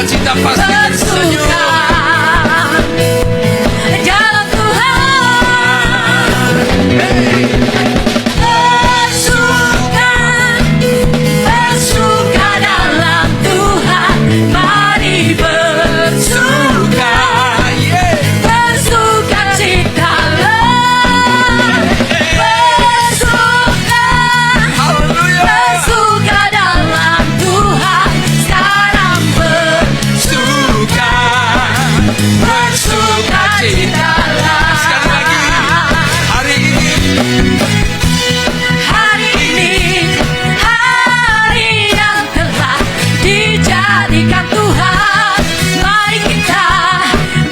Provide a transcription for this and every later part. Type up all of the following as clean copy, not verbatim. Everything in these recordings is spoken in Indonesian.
sukacita pasti tersenyum. Dalam Tuhan, bersuka dalam Tuhan, mari bersuka, bersuka citalah, bersuka, bersuka dalam Tuhan, sekarang bersuka, bersuka citalah. Sekali lagi, hari ini, hari yang telah dijadikan Tuhan, mari kita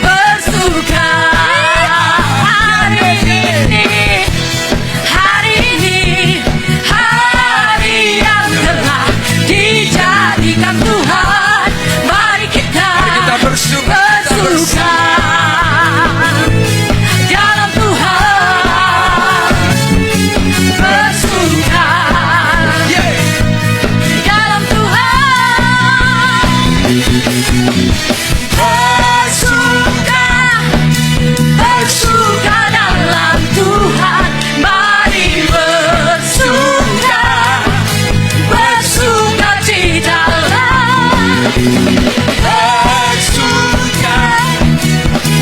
bersuka. Hari ini, hari yang telah dijadikan Tuhan, mari kita bersuka. bersuka. Dalam Tuhan, bersuka. Dalam Tuhan, bersuka, bersuka dalam Tuhan, mari bersuka, bersuka citalah, bersuka,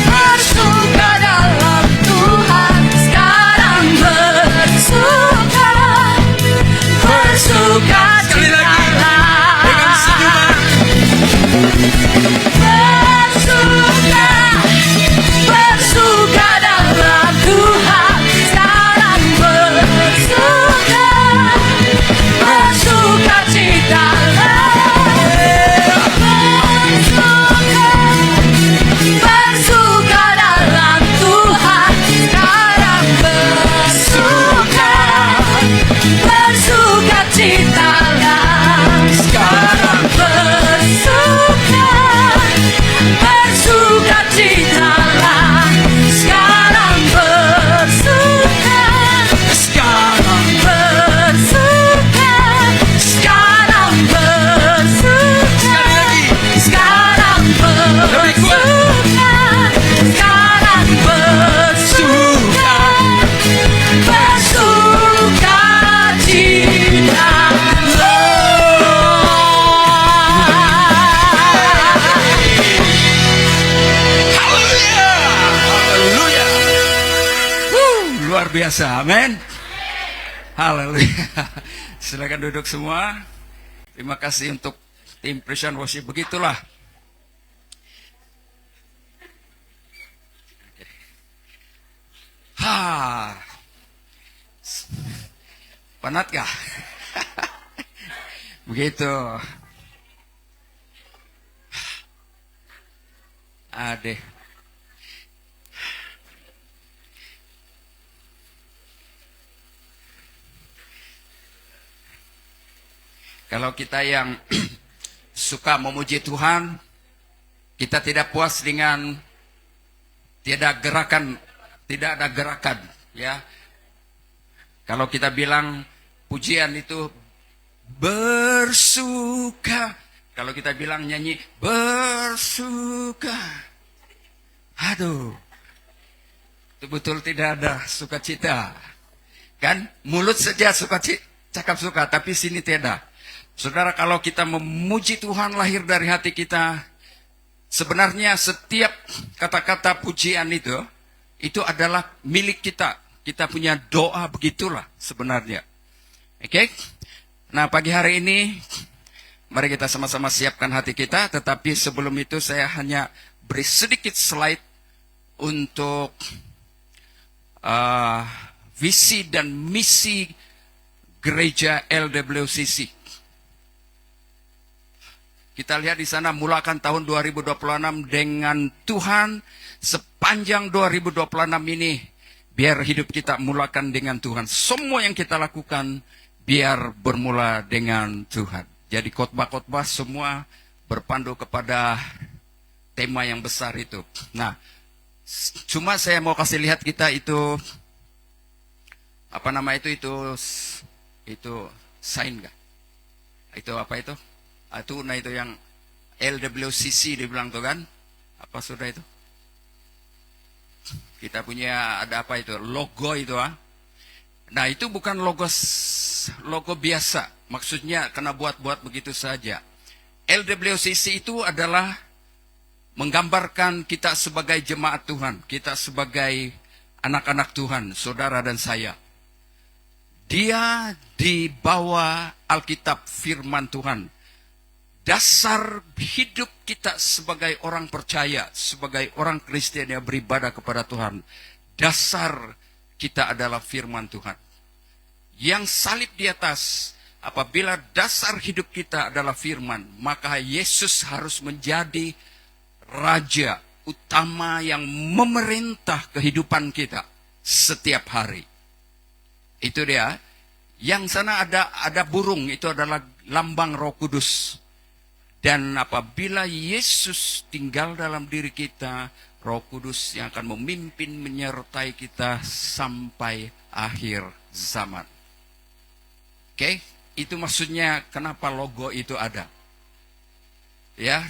bersuka dalam Tuhan, sekarang bersuka, bersuka Sekali lagi, dengan senyuman. bersuka, bersuka dalam Tuhan, sekarang bersuka, bersuka citalah, bersuka dalam Tuhan, sekarang bersuka, bersuka citalah, sekarang bersuka, bersuka citalah, sekarang bersuka, sekarang bersuka, sekarang bersuka, sekarang Lebih kuat. bersuka, sekarang bersuka, bersuka citalah. Haleluya. Haleluya. Luar biasa. Amin. Haleluya. Silakan duduk semua. Terima kasih untuk tim Precision Worship. Begitulah. Penat kah? Begitu. Ade. Kalau kita yang suka memuji Tuhan, kita tidak puas dengan tidak ada gerakan, ya. Kalau kita bilang pujian itu bersuka, kalau kita bilang nyanyi bersuka, aduh, itu betul tidak ada sukacita, kan? Mulut saja cakap suka, tapi sini tidak. Saudara, kalau kita memuji Tuhan lahir dari hati kita, sebenarnya setiap kata-kata pujian itu adalah milik kita. Kita punya doa, begitulah sebenarnya. Oke? Nah, pagi hari ini, mari kita sama-sama siapkan hati kita. Tetapi sebelum itu saya hanya beri sedikit slide untuk visi dan misi gereja LWCC. Kita lihat di sana, mulakan tahun 2026 dengan Tuhan. Sepanjang 2026 ini, biar hidup kita mulakan dengan Tuhan. Semua yang kita lakukan, biar bermula dengan Tuhan. Jadi khotbah-khotbah semua berpandu kepada tema yang besar itu. Nah, cuma saya mau kasih lihat kita itu, apa nama itu sign nggak? Itu apa itu? Itu, nah itu yang LWCC dibilang tuh kan. Apa sudah itu? Kita punya ada apa itu? Logo itu ah. Nah, itu bukan logo biasa. Maksudnya kena buat-buat begitu saja. LWCC itu adalah menggambarkan kita sebagai jemaat Tuhan, kita sebagai anak-anak Tuhan, saudara dan saya. Dia di bawah Alkitab firman Tuhan. Dasar hidup kita sebagai orang percaya, sebagai orang Kristen yang beribadah kepada Tuhan. Dasar kita adalah firman Tuhan. Yang salib di atas, apabila dasar hidup kita adalah firman, maka Yesus harus menjadi Raja utama yang memerintah kehidupan kita setiap hari. Itu dia. Yang sana ada burung, itu adalah lambang Roh Kudus. Dan apabila Yesus tinggal dalam diri kita, Roh Kudus yang akan memimpin menyertai kita sampai akhir zaman. Oke, itu maksudnya kenapa logo itu ada. Ya,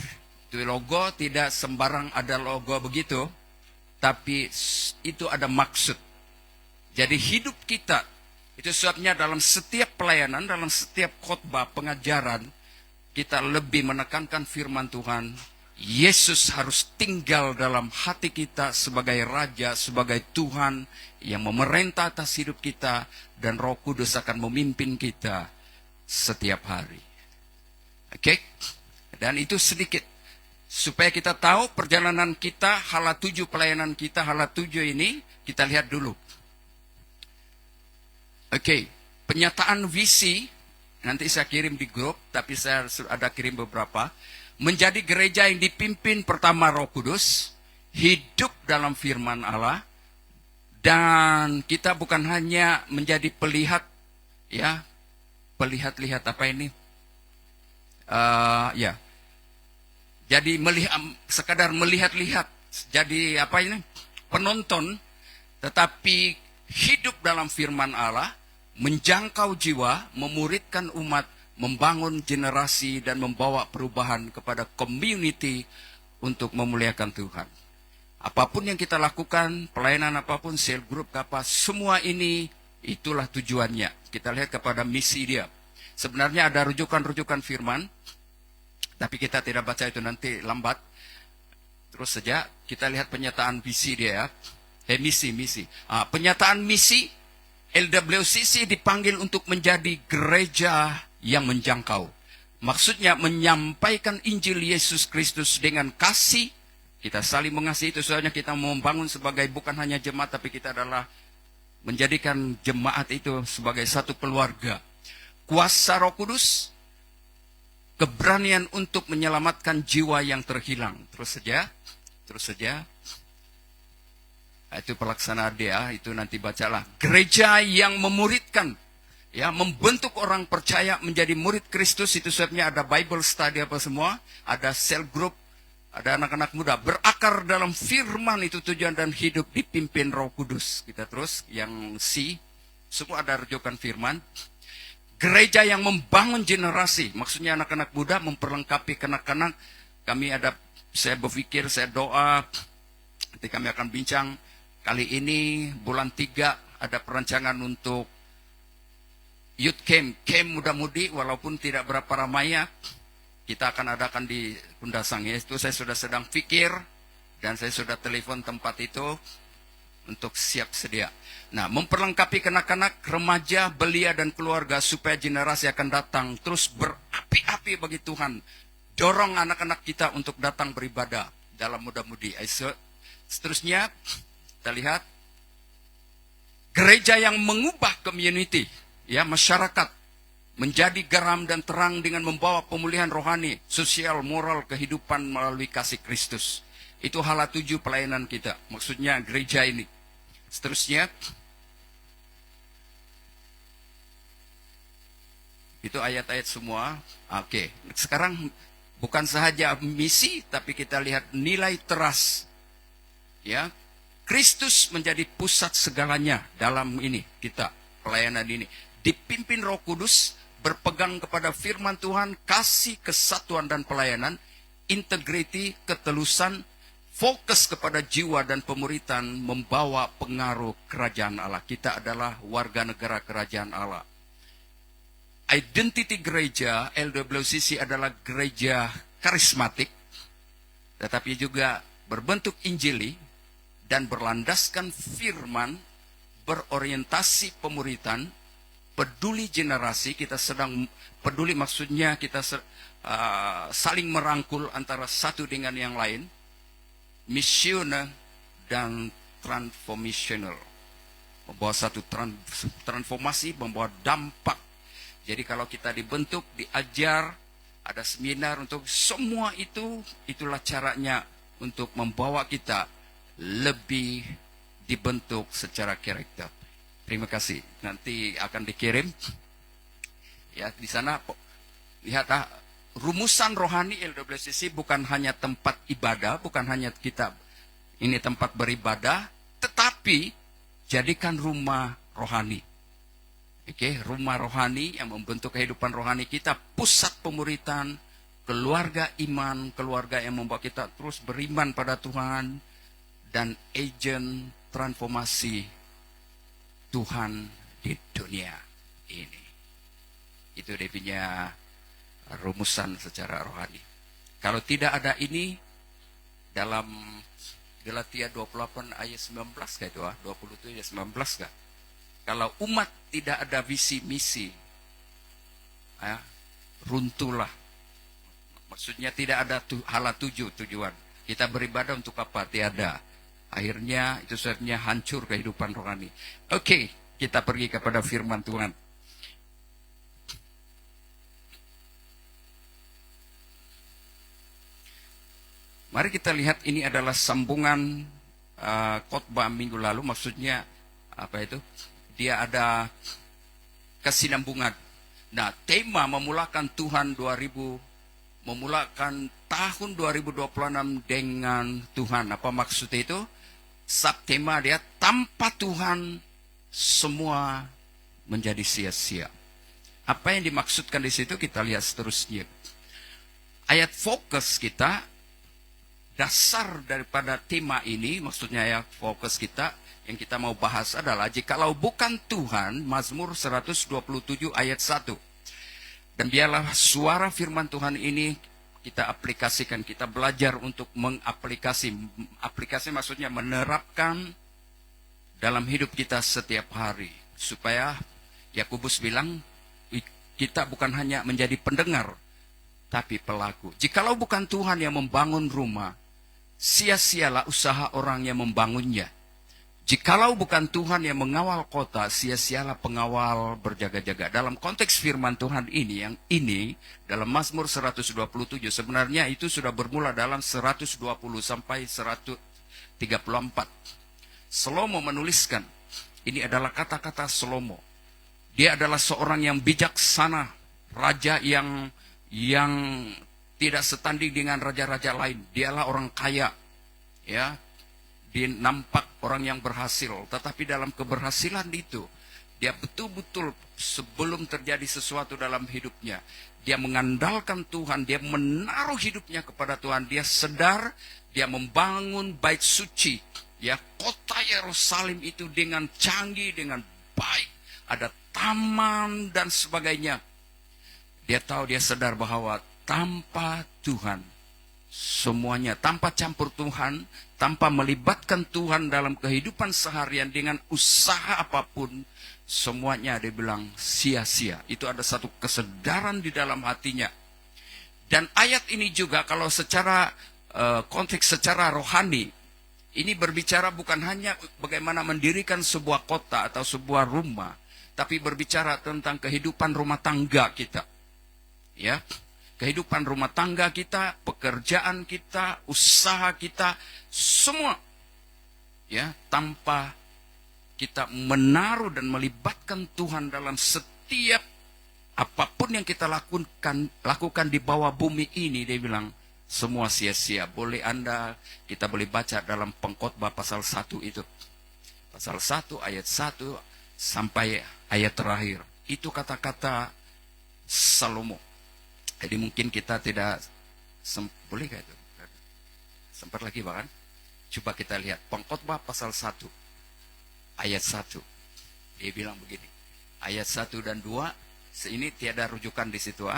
itu logo tidak sembarang ada logo begitu, tapi itu ada maksud. Jadi hidup kita, itu sebabnya dalam setiap pelayanan, dalam setiap khotbah, pengajaran, kita lebih menekankan firman Tuhan. Yesus harus tinggal dalam hati kita sebagai Raja, sebagai Tuhan yang memerintah atas hidup kita, dan Roh Kudus akan memimpin kita setiap hari. Oke? Dan itu sedikit. Supaya kita tahu perjalanan kita, hala 7 pelayanan kita, hala 7 ini, kita lihat dulu. Oke, penyataan visi, nanti saya kirim di grup, tapi saya ada kirim beberapa. Menjadi gereja yang dipimpin pertama Roh Kudus, hidup dalam firman Allah, dan kita bukan hanya menjadi pelihat, ya, pelihat-lihat apa ini? Ya, jadi sekadar melihat-lihat, jadi apa ini? Penonton, tetapi hidup dalam firman Allah, menjangkau jiwa, memuridkan umat, membangun generasi, dan membawa perubahan kepada community untuk memuliakan Tuhan. Apapun yang kita lakukan, pelayanan apapun, sel group apa, semua ini, itulah tujuannya. Kita lihat kepada misi dia. Sebenarnya ada rujukan-rujukan firman, tapi kita tidak baca itu nanti lambat. Terus saja, kita lihat penyataan visi dia. Misi. Penyataan misi, LWCC dipanggil untuk menjadi gereja yang menjangkau. Maksudnya menyampaikan Injil Yesus Kristus dengan kasih. Kita saling mengasihi, itu soalnya kita membangun sebagai bukan hanya jemaat, tapi kita adalah menjadikan jemaat itu sebagai satu keluarga. Kuasa Roh Kudus, keberanian untuk menyelamatkan jiwa yang terhilang. Terus saja. Itu pelaksanaan dia, itu nanti bacalah. Gereja yang memuridkan, ya, membentuk orang percaya menjadi murid Kristus. Itu sebabnya ada Bible study apa semua, ada cell group, ada anak-anak muda berakar dalam firman, itu tujuan, dan hidup dipimpin Roh Kudus. Kita terus yang semua ada rujukan firman. Gereja yang membangun generasi, maksudnya anak-anak muda memperlengkapi kanak-kanak. Saya berpikir, saya doa, nanti kami akan bincang. Kali ini bulan 3 ada perancangan untuk youth camp muda-mudi, walaupun tidak berapa ramainya. Kita akan adakan di Kundasang, ya. Itu saya sudah sedang pikir, dan saya sudah telepon tempat itu untuk siap sedia. Nah, memperlengkapi kanak-kanak, remaja, belia, dan keluarga, supaya generasi akan datang terus berapi-api bagi Tuhan. Dorong anak-anak kita untuk datang beribadah dalam muda-mudi. Seterusnya, kita lihat gereja yang mengubah community, ya, masyarakat menjadi garam dan terang dengan membawa pemulihan rohani, sosial, moral, kehidupan melalui kasih Kristus. Itu hala 7 pelayanan kita, maksudnya gereja ini. Seterusnya, itu ayat-ayat semua. Oke, sekarang bukan sahaja misi, tapi kita lihat nilai teras, ya. Kristus menjadi pusat segalanya dalam ini, kita, pelayanan ini. Dipimpin Roh Kudus, berpegang kepada firman Tuhan, kasih, kesatuan, dan pelayanan. integriti, ketulusan, fokus kepada jiwa dan pemuritan membawa pengaruh kerajaan Allah. Kita adalah warga negara kerajaan Allah. Identiti gereja LWCC adalah gereja karismatik, tetapi juga berbentuk injili dan berlandaskan firman, berorientasi pemuritan, peduli generasi. Kita sedang peduli, maksudnya kita saling merangkul antara satu dengan yang lain, misioner dan transformational, membawa satu transformasi, membawa dampak. Jadi kalau kita dibentuk, diajar, ada seminar untuk semua itu, itulah caranya untuk membawa kita lebih dibentuk secara karakter. Terima kasih. Nanti akan dikirim. Ya, di sana lihat rumusan rohani LWCC bukan hanya tempat ibadah, bukan hanya kita ini tempat beribadah, tetapi jadikan rumah rohani. Oke, rumah rohani yang membentuk kehidupan rohani kita, pusat pemuritan, keluarga iman, keluarga yang membawa kita terus beriman pada Tuhan, dan agen transformasi Tuhan di dunia ini. Itu dia punya rumusan secara rohani. Kalau tidak ada ini, dalam Galatia 28 ayat 19 kayak itu, 27 ayat 19 kah? Kalau umat tidak ada visi misi, runtuhlah. Maksudnya tidak ada tujuan. Kita beribadah untuk apa? Tiada. Akhirnya itu sebabnya hancur kehidupan rohani. Oke, kita pergi kepada firman Tuhan. Mari kita lihat, ini adalah sambungan khotbah minggu lalu. Maksudnya apa itu? Dia ada kesinambungan. Nah, tema memulakan memulakan tahun 2026 dengan Tuhan. Apa maksud itu? Subtema dia, tanpa Tuhan semua menjadi sia-sia. Apa yang dimaksudkan di situ kita lihat seterusnya. Ayat fokus kita, dasar daripada tema ini, maksudnya ayat fokus kita yang kita mau bahas adalah, jikalau bukan Tuhan, Mazmur 127 ayat 1. Dan biarlah suara firman Tuhan ini kita aplikasikan, kita belajar untuk mengaplikasi. Aplikasi maksudnya menerapkan dalam hidup kita setiap hari. Supaya Yakobus bilang, kita bukan hanya menjadi pendengar, tapi pelaku. Jikalau bukan Tuhan yang membangun rumah, sia-sialah usaha orang yang membangunnya. Jikalau bukan Tuhan yang mengawal kota, sia-sialah pengawal berjaga-jaga. Dalam konteks firman Tuhan ini, yang ini dalam Mazmur 127, sebenarnya itu sudah bermula dalam 120 sampai 134. Salomo menuliskan, ini adalah kata-kata Salomo. Dia adalah seorang yang bijaksana, raja yang tidak setanding dengan raja-raja lain. Dialah orang kaya, ya. Dia nampak orang yang berhasil, tetapi dalam keberhasilan itu, dia betul-betul sebelum terjadi sesuatu dalam hidupnya, dia mengandalkan Tuhan, dia menaruh hidupnya kepada Tuhan, dia sedar, dia membangun bait suci, ya, kota Yerusalem itu dengan canggih, dengan baik, ada taman dan sebagainya. Dia tahu, dia sadar bahwa tanpa Tuhan, semuanya, tanpa campur Tuhan, tanpa melibatkan Tuhan dalam kehidupan seharian dengan usaha apapun, semuanya dia bilang sia-sia. Itu ada satu kesadaran di dalam hatinya. Dan ayat ini juga kalau secara konteks secara rohani, ini berbicara bukan hanya bagaimana mendirikan sebuah kota atau sebuah rumah, tapi berbicara tentang kehidupan rumah tangga kita. Ya. Kehidupan rumah tangga kita, pekerjaan kita, usaha kita, semua, ya, tanpa kita menaruh dan melibatkan Tuhan dalam setiap apapun yang kita lakukan di bawah bumi ini, dia bilang semua sia-sia. Kita boleh baca dalam Pengkhotbah pasal 1 itu, pasal 1 ayat 1 sampai ayat terakhir. Itu kata-kata Salomo. Jadi mungkin kita tidak Boleh gak itu? Sempat lagi bahkan. Coba kita lihat Pengkhotbah pasal 1 ayat 1. Dia bilang begini. Ayat 1 dan 2, ini tiada rujukan di situ.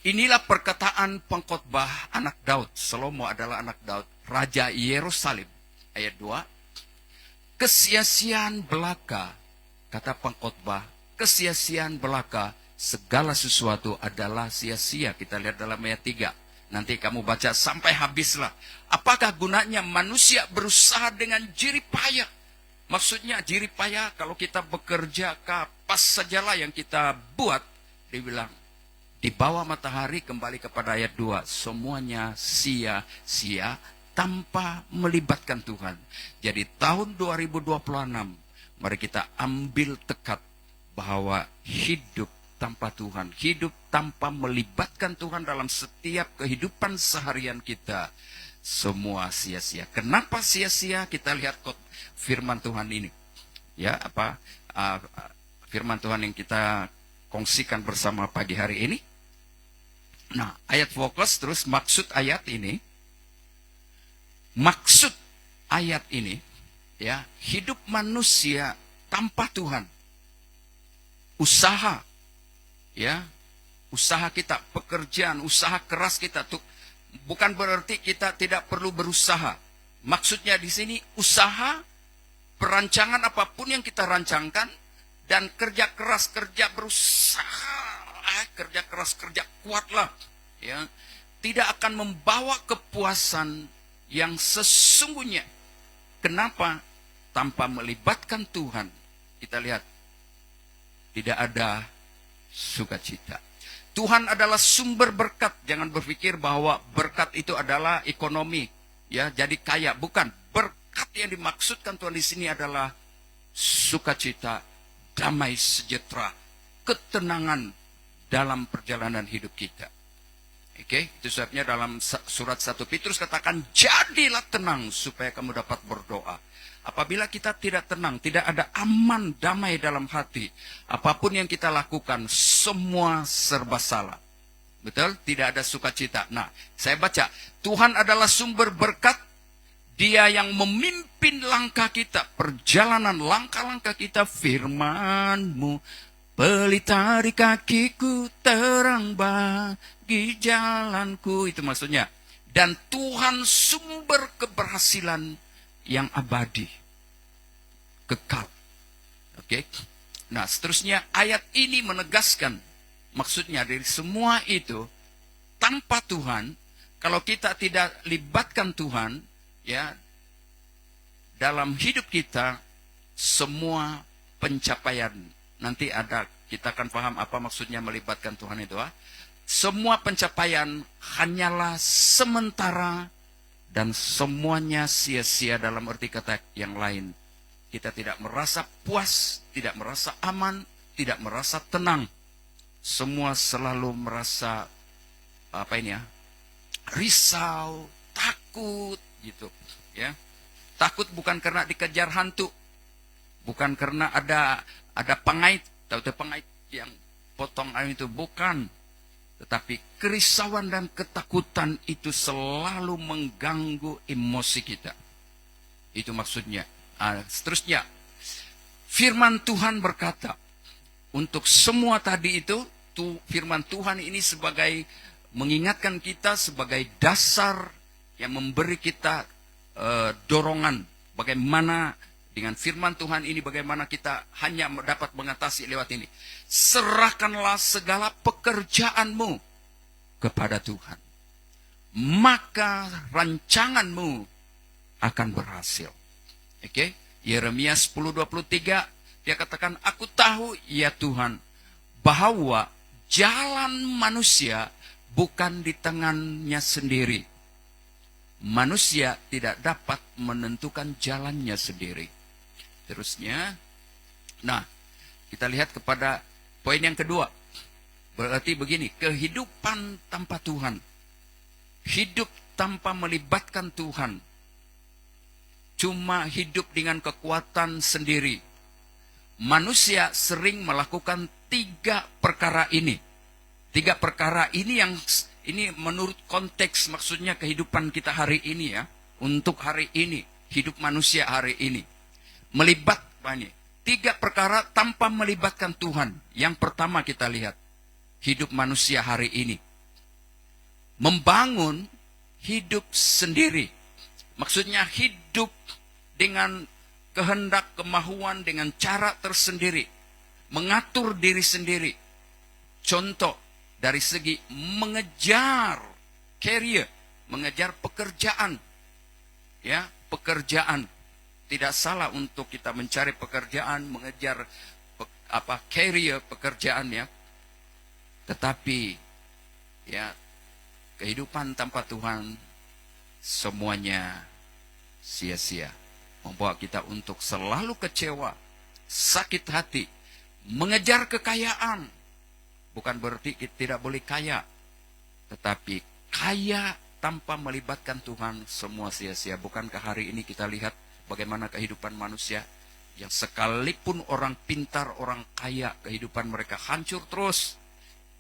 Inilah perkataan pengkhotbah anak Daud. Salomo adalah anak Daud, Raja Yerusalem. Ayat 2. Kesia-siaan belaka, kata pengkhotbah, kesia-siaan belaka, segala sesuatu adalah sia-sia. Kita lihat dalam ayat 3. Nanti kamu baca sampai habislah. Apakah gunanya manusia berusaha dengan jerih payah? Maksudnya jerih payah kalau kita bekerja kapas sajalah yang kita buat. Dia bilang, di bawah matahari, kembali kepada ayat 2. Semuanya sia-sia tanpa melibatkan Tuhan. Jadi tahun 2026, mari kita ambil tekad bahwa hidup tanpa Tuhan, hidup tanpa melibatkan Tuhan dalam setiap kehidupan seharian kita, semua sia-sia. Kenapa sia-sia? Kita lihat firman Tuhan ini. Ya, firman Tuhan yang kita kongsikan bersama pagi hari ini. Nah, ayat fokus terus maksud ayat ini. Maksud ayat ini, ya, hidup manusia tanpa Tuhan. Usaha, ya, usaha kita, pekerjaan, usaha keras kita tuh bukan berarti kita tidak perlu berusaha. Maksudnya di sini usaha, perancangan apapun yang kita rancangkan dan kerja keras, kerja berusaha, kerja keras, kerja kuatlah, ya, tidak akan membawa kepuasan yang sesungguhnya. Kenapa? Tanpa melibatkan Tuhan, kita lihat tidak ada sukacita. Tuhan adalah sumber berkat. Jangan berpikir bahwa berkat itu adalah ekonomi, ya, jadi kaya. Bukan. Berkat yang dimaksudkan Tuhan di sini adalah sukacita, damai sejahtera, ketenangan dalam perjalanan hidup kita. Oke, itu sebabnya dalam surat 1 Petrus katakan, jadilah tenang supaya kamu dapat berdoa. Apabila kita tidak tenang, tidak ada aman, damai dalam hati, apapun yang kita lakukan, semua serba salah. Betul? Tidak ada sukacita. Nah, saya baca, Tuhan adalah sumber berkat, Dia yang memimpin langkah kita, perjalanan langkah-langkah kita, firman-Mu, pelita di kakiku, terang bagi jalanku. Itu maksudnya. Dan Tuhan sumber keberhasilan yang abadi, kekal. Oke. Nah, seterusnya ayat ini menegaskan, maksudnya dari semua itu, tanpa Tuhan, kalau kita tidak libatkan Tuhan, ya, dalam hidup kita, semua pencapaian, nanti kita akan paham apa maksudnya melibatkan Tuhan itu. Semua pencapaian hanyalah sementara dan semuanya sia-sia dalam arti kata yang lain. Kita tidak merasa puas, tidak merasa aman, tidak merasa tenang. Semua selalu merasa risau, takut gitu, ya. Takut bukan karena dikejar hantu, bukan karena ada pengait, tahu pengait yang potong ayam itu, bukan. Tetapi kerisauan dan ketakutan itu selalu mengganggu emosi kita. Itu maksudnya. Seterusnya, firman Tuhan berkata, untuk semua tadi itu, firman Tuhan ini sebagai mengingatkan kita, sebagai dasar yang memberi kita dorongan. Bagaimana dengan firman Tuhan ini, bagaimana kita hanya dapat mengatasi lewat ini. Serahkanlah segala pekerjaanmu kepada Tuhan, maka rancanganmu akan berhasil. Oke, Yeremia 10:23, dia katakan, aku tahu ya Tuhan, bahwa jalan manusia bukan di tangannya sendiri. Manusia tidak dapat menentukan jalannya sendiri. Terusnya, nah, kita lihat kepada poin yang kedua. Berarti begini, kehidupan tanpa Tuhan, hidup tanpa melibatkan Tuhan, cuma hidup dengan kekuatan sendiri. Manusia sering melakukan 3 perkara ini. Tiga perkara ini yang ini menurut konteks, maksudnya kehidupan kita hari ini ya, untuk hari ini, hidup manusia hari ini. Melibatkan tiga perkara tanpa melibatkan Tuhan. Yang pertama kita lihat, hidup manusia hari ini. Membangun hidup sendiri. Maksudnya hidup dengan kehendak, kemauan, dengan cara tersendiri. Mengatur diri sendiri. Contoh, dari segi mengejar career, mengejar pekerjaan. Ya, pekerjaan. Tidak salah untuk kita mencari pekerjaan, mengejar career, pekerjaan ya. Tetapi ya, kehidupan tanpa Tuhan semuanya sia-sia. Membawa kita untuk selalu kecewa, sakit hati, mengejar kekayaan. Bukan berarti kita tidak boleh kaya, tetapi kaya tanpa melibatkan Tuhan semua sia-sia. Bukankah hari ini kita lihat bagaimana kehidupan manusia yang sekalipun orang pintar, orang kaya, kehidupan mereka hancur terus.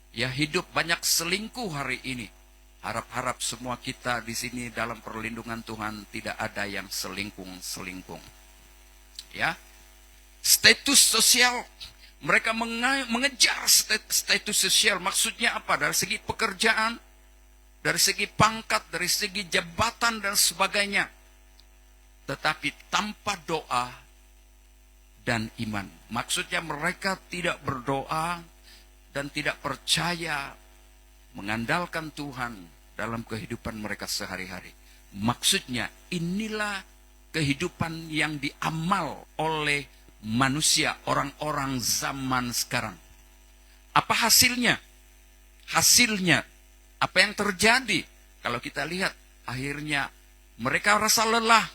Ya, hidup banyak selingkuh hari ini. Harap-harap semua kita di sini dalam perlindungan Tuhan tidak ada yang selingkuh. Ya, status sosial, mereka mengejar status sosial. Maksudnya apa? Dari segi pekerjaan, dari segi pangkat, dari segi jabatan dan sebagainya. Tetapi tanpa doa dan iman. Maksudnya mereka tidak berdoa dan tidak percaya, mengandalkan Tuhan dalam kehidupan mereka sehari-hari. Maksudnya inilah kehidupan yang diamal oleh manusia, orang-orang zaman sekarang. Apa hasilnya? Hasilnya, apa yang terjadi? Kalau kita lihat, akhirnya mereka rasa lelah.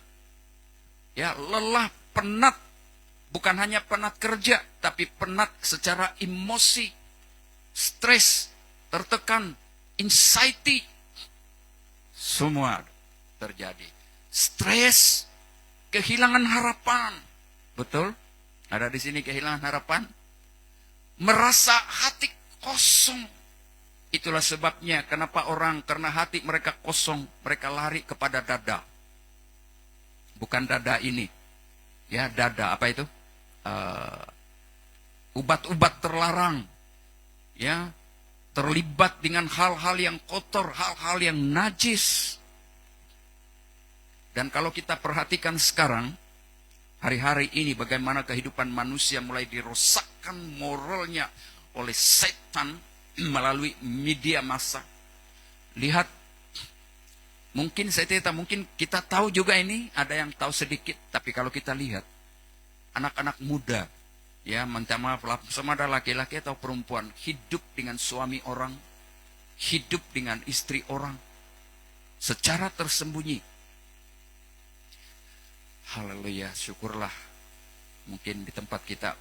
Ya, lelah, penat. Bukan hanya penat kerja, tapi penat secara emosi, stres, tertekan, anxiety. Semua terjadi. Stres, kehilangan harapan. Betul? Ada di sini kehilangan harapan? Merasa hati kosong. Itulah sebabnya kenapa orang, karena hati mereka kosong, mereka lari kepada dada. Bukan dada ini. Ya, dada apa itu? Ubat-ubat terlarang. Ya, terlibat dengan hal-hal yang kotor, hal-hal yang najis. Dan kalau kita perhatikan sekarang, hari-hari ini bagaimana kehidupan manusia mulai dirosakkan moralnya oleh setan melalui media massa. Lihat, mungkin mungkin kita tahu juga ini, ada yang tahu sedikit, tapi kalau kita lihat anak-anak muda, ya, minta maaf sama ada laki-laki atau perempuan, hidup dengan suami orang, hidup dengan istri orang, secara tersembunyi. Haleluya, syukurlah. Mungkin di tempat kita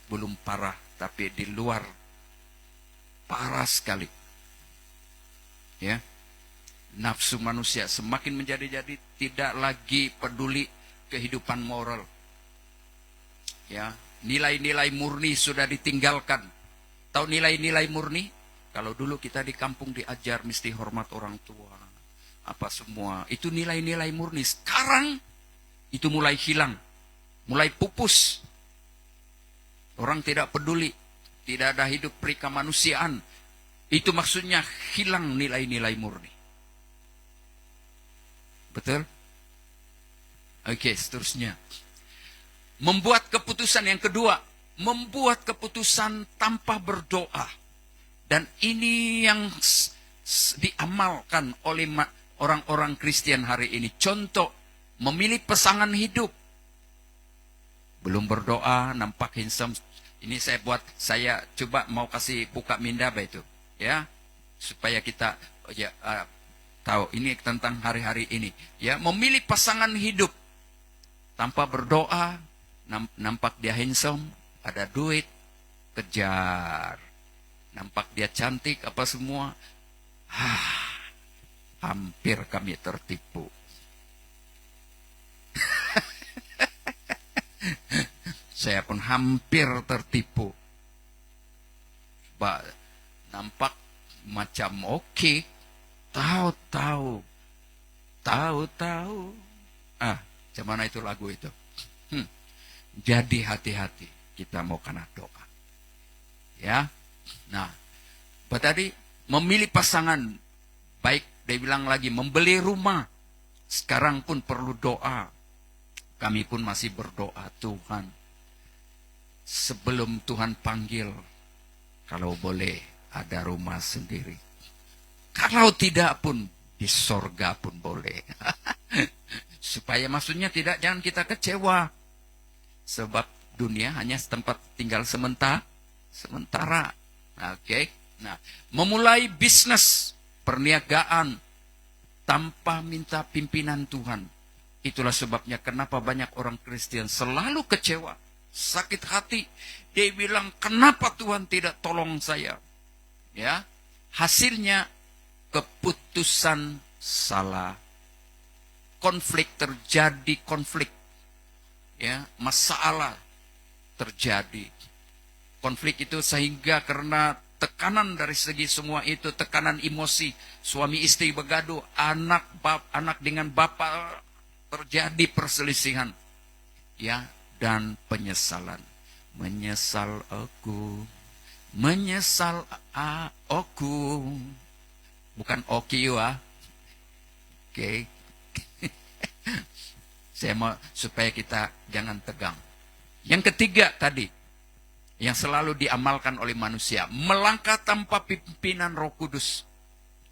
belum parah, tapi di luar parah sekali. Ya, nafsu manusia semakin menjadi-jadi, tidak lagi peduli kehidupan moral. Ya, nilai-nilai murni sudah ditinggalkan. Tahu nilai-nilai murni? Kalau dulu kita di kampung diajar mesti hormat orang tua, apa semua, itu nilai-nilai murni. Sekarang itu mulai hilang, mulai pupus. Orang tidak peduli, tidak ada hidup perikamanusiaan. Itu maksudnya hilang nilai-nilai murni. Betul? Oke, seterusnya. Membuat keputusan yang kedua, membuat keputusan tanpa berdoa. Dan ini yang diamalkan oleh orang-orang Kristen hari ini. Contoh, memilih pasangan hidup. Belum berdoa, nampak handsome. Ini saya coba mau kasih buka mindaba itu. Ya, supaya kita tahu ini tentang hari-hari ini. Ya, memilih pasangan hidup tanpa berdoa, nampak dia handsome, ada duit, kejar. Nampak dia cantik, apa semua. Hampir kami tertipu. Saya pun hampir tertipu. Nampak macam oke. Tahu-tahu. Macam mana itu lagu itu? Jadi hati-hati kita mau kena doa. Ya. Nah, tadi memilih pasangan baik, dia bilang lagi membeli rumah. Sekarang pun perlu doa. Kami pun masih berdoa, Tuhan, sebelum Tuhan panggil, kalau boleh ada rumah sendiri. Kalau tidak pun di sorga pun boleh. Supaya maksudnya jangan kita kecewa. Sebab dunia hanya tempat tinggal sementara. Oke. Nah, memulai bisnis, perniagaan tanpa minta pimpinan Tuhan. Itulah sebabnya kenapa banyak orang Kristen selalu kecewa, sakit hati. Dia bilang, kenapa Tuhan tidak tolong saya? Ya, hasilnya keputusan salah. Terjadi konflik. Ya, masalah terjadi. Konflik itu sehingga karena tekanan dari segi semua itu, tekanan emosi, suami istri bergaduh, anak dengan bapak, terjadi perselisihan. Ya, dan penyesalan. Menyesal aku. Bukan oki ya. Oke. Saya mau supaya kita jangan tegang. Yang ketiga tadi, yang selalu diamalkan oleh manusia, melangkah tanpa pimpinan Roh Kudus.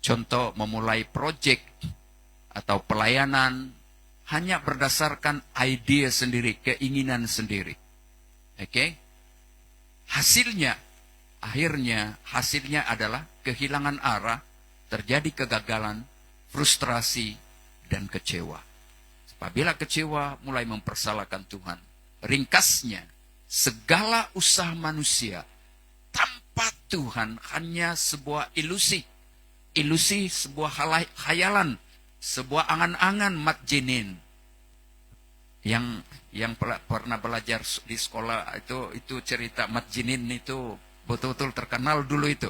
Contoh, memulai proyek atau pelayanan hanya berdasarkan ide sendiri, keinginan sendiri. Oke? Hasilnya adalah kehilangan arah, terjadi kegagalan, frustrasi, dan kecewa. Apabila kecewa, mulai mempersalahkan Tuhan. Ringkasnya, segala usaha manusia tanpa Tuhan hanya sebuah ilusi. Ilusi, sebuah khayalan, sebuah angan-angan matjinin. Yang pernah belajar di sekolah itu cerita matjinin itu betul-betul terkenal dulu itu.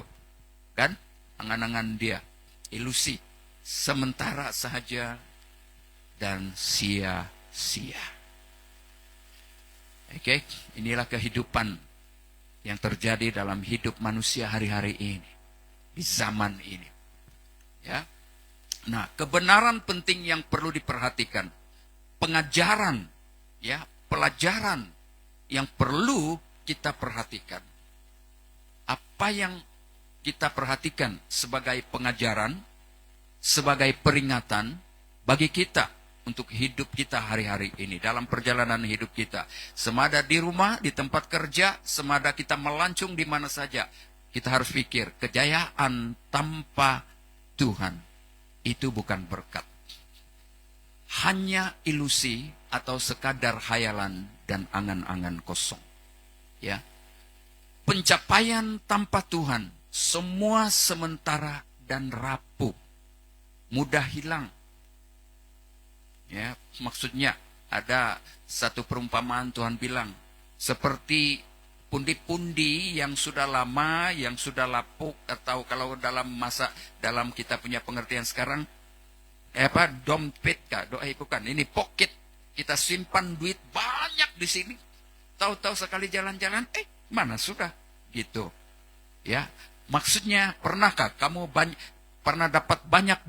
Kan? Angan-angan dia. Ilusi. Sementara saja dan sia-sia. Oke, inilah kehidupan yang terjadi dalam hidup manusia hari-hari ini, di zaman ini. Ya. Nah, kebenaran penting yang perlu diperhatikan, pengajaran, ya, pelajaran yang perlu kita perhatikan. Apa yang kita perhatikan sebagai pengajaran, sebagai peringatan bagi kita untuk hidup kita hari-hari ini, dalam perjalanan hidup kita. Semada di rumah, di tempat kerja, semada kita melancung di mana saja, kita harus pikir, kejayaan tanpa Tuhan itu bukan berkat. Hanya ilusi atau sekadar khayalan dan angan-angan kosong. Ya. Pencapaian tanpa Tuhan, semua sementara dan rapuh. Mudah hilang. Ya, maksudnya ada satu perumpamaan Tuhan bilang, seperti pundi-pundi yang sudah lama, yang sudah lapuk, atau kalau dalam kita punya pengertian sekarang, dompet bukan, ini pocket, kita simpan duit banyak di sini, tahu-tahu sekali jalan-jalan, mana sudah, gitu, ya, maksudnya pernahkah kamu pernah dapat banyak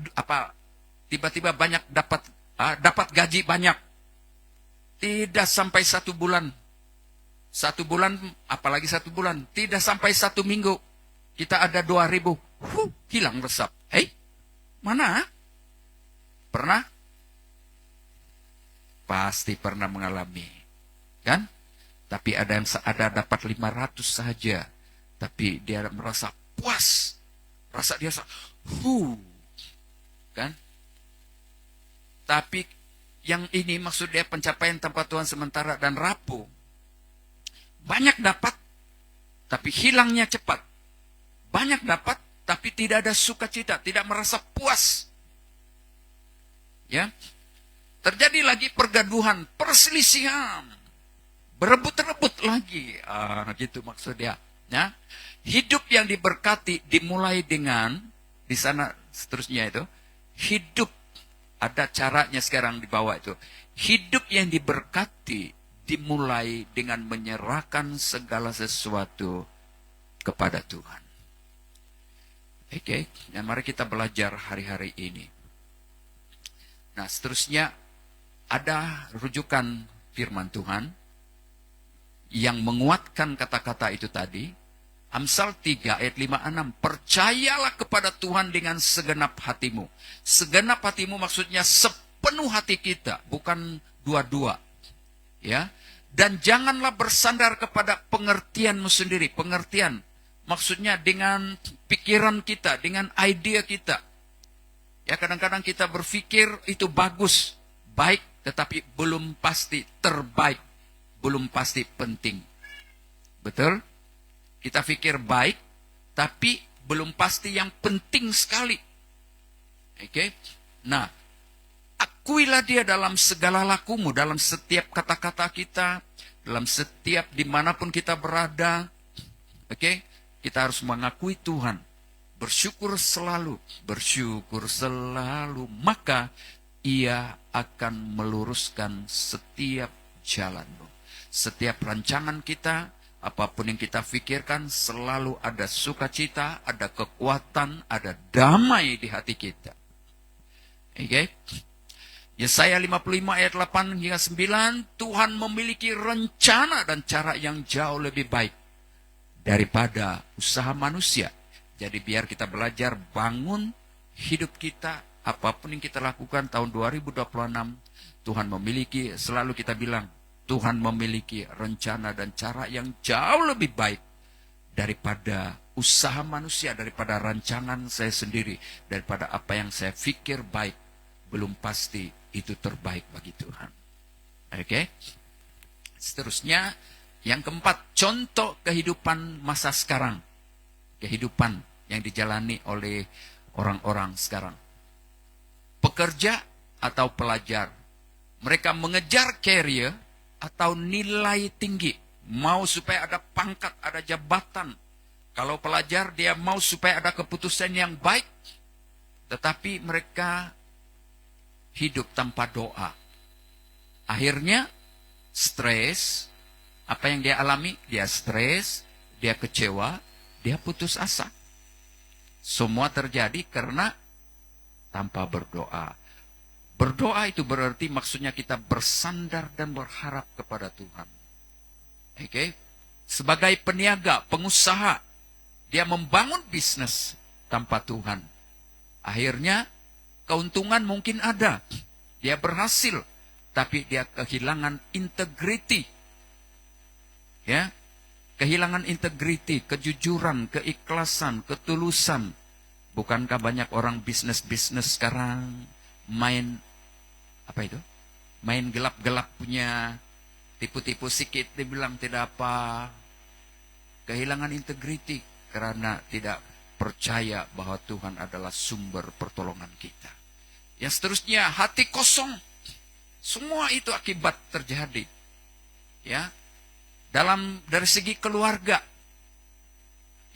tiba-tiba banyak dapat gaji banyak, tidak sampai 1 bulan. 1 bulan, apalagi 1 bulan, tidak sampai 1 minggu, kita ada 2.000, hilang resap. Mana? Pernah? Pasti pernah mengalami, kan? Tapi ada yang dapat 500 saja, tapi dia merasa puas, rasa dia kan? Tapi yang ini maksud dia pencapaian tanpa Tuhan sementara dan rapuh. Banyak dapat, tapi hilangnya cepat. Banyak dapat, tapi tidak ada sukacita, tidak merasa puas. Ya, terjadi lagi pergaduhan, perselisihan, berebut-rebut lagi. Gitu maksud dia. Ya. Hidup yang diberkati dimulai dengan, di sana seterusnya itu, hidup, ada caranya sekarang di bawah itu. Hidup yang diberkati dimulai dengan menyerahkan segala sesuatu kepada Tuhan. Oke, dan mari kita belajar hari-hari ini. Nah, seterusnya ada rujukan firman Tuhan yang menguatkan kata-kata itu tadi. Amsal 3 ayat 5-6. Percayalah kepada Tuhan dengan segenap hatimu. Segenap hatimu maksudnya sepenuh hati kita, bukan dua-dua. Ya. Dan janganlah bersandar kepada pengertianmu sendiri. Pengertian maksudnya dengan pikiran kita, dengan ide kita. Ya, kadang-kadang kita berpikir itu bagus, baik, tetapi belum pasti terbaik, belum pasti penting. Betul? Kita pikir baik, tapi belum pasti yang penting sekali. Oke? Nah, akuilah dia dalam segala lakumu, dalam setiap kata-kata kita, dalam setiap dimanapun kita berada. Oke? Kita harus mengakui Tuhan. Bersyukur selalu, maka Ia akan meluruskan setiap jalanmu. Setiap rancangan kita, apapun yang kita pikirkan, selalu ada sukacita, ada kekuatan, ada damai di hati kita. Oke? Yesaya 55 ayat 8 hingga 9, Tuhan memiliki rencana dan cara yang jauh lebih baik daripada usaha manusia. Jadi biar kita belajar bangun hidup kita, apapun yang kita lakukan tahun 2026, Tuhan memiliki, selalu kita bilang, Tuhan memiliki rencana dan cara yang jauh lebih baik daripada usaha manusia, daripada rancangan saya sendiri, daripada apa yang saya pikir baik, belum pasti itu terbaik bagi Tuhan. Oke? Seterusnya, yang keempat, contoh kehidupan masa sekarang. Kehidupan yang dijalani oleh orang-orang sekarang. Pekerja atau pelajar, mereka mengejar career atau nilai tinggi. Mau supaya ada pangkat, ada jabatan. Kalau pelajar, dia mau supaya ada keputusan yang baik. Tetapi mereka hidup tanpa doa. Akhirnya, stres. Apa yang dia alami? Dia stres, dia kecewa, dia putus asa. Semua terjadi karena tanpa berdoa. Berdoa itu berarti maksudnya kita bersandar dan berharap kepada Tuhan. Oke? Sebagai peniaga, pengusaha, dia membangun bisnis tanpa Tuhan. Akhirnya keuntungan mungkin ada. Dia berhasil, tapi dia kehilangan integriti. Ya? Kehilangan integriti, kejujuran, keikhlasan, ketulusan. Bukankah banyak orang bisnis-bisnis sekarang main, apa itu? Main gelap-gelap punya, tipu-tipu sikit, dibilang tidak apa. Kehilangan integriti karena tidak percaya bahwa Tuhan adalah sumber pertolongan kita. Yang seterusnya, hati kosong. Semua itu akibat terjadi. Ya. Dari segi keluarga,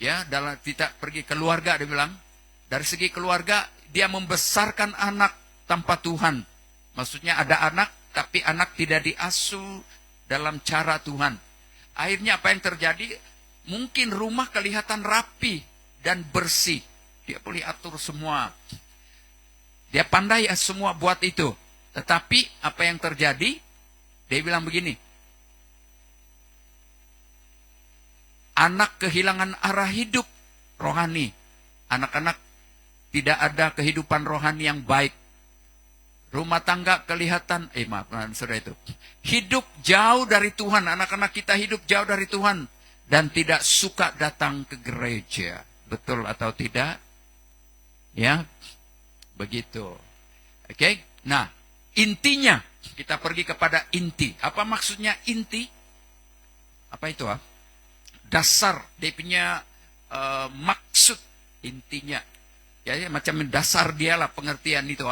ya, dalam tidak pergi keluarga, dia bilang, dari segi keluarga dia membesarkan anak tanpa Tuhan. Maksudnya ada anak, tapi anak tidak diasuh dalam cara Tuhan. Akhirnya apa yang terjadi? Mungkin rumah kelihatan rapi dan bersih. Dia boleh atur semua. Dia pandai semua buat itu. Tetapi apa yang terjadi? Dia bilang begini. Anak kehilangan arah hidup rohani. Anak-anak tidak ada kehidupan rohani yang baik. Rumah tangga kelihatan, saudara itu. Hidup jauh dari Tuhan. Anak-anak kita hidup jauh dari Tuhan. Dan tidak suka datang ke gereja. Betul atau tidak? Ya, begitu. Oke, nah, intinya. Kita pergi kepada inti. Apa maksudnya inti? Apa itu? Dasar, dia punya maksud intinya. Ya, macam dasar dialah pengertian itu.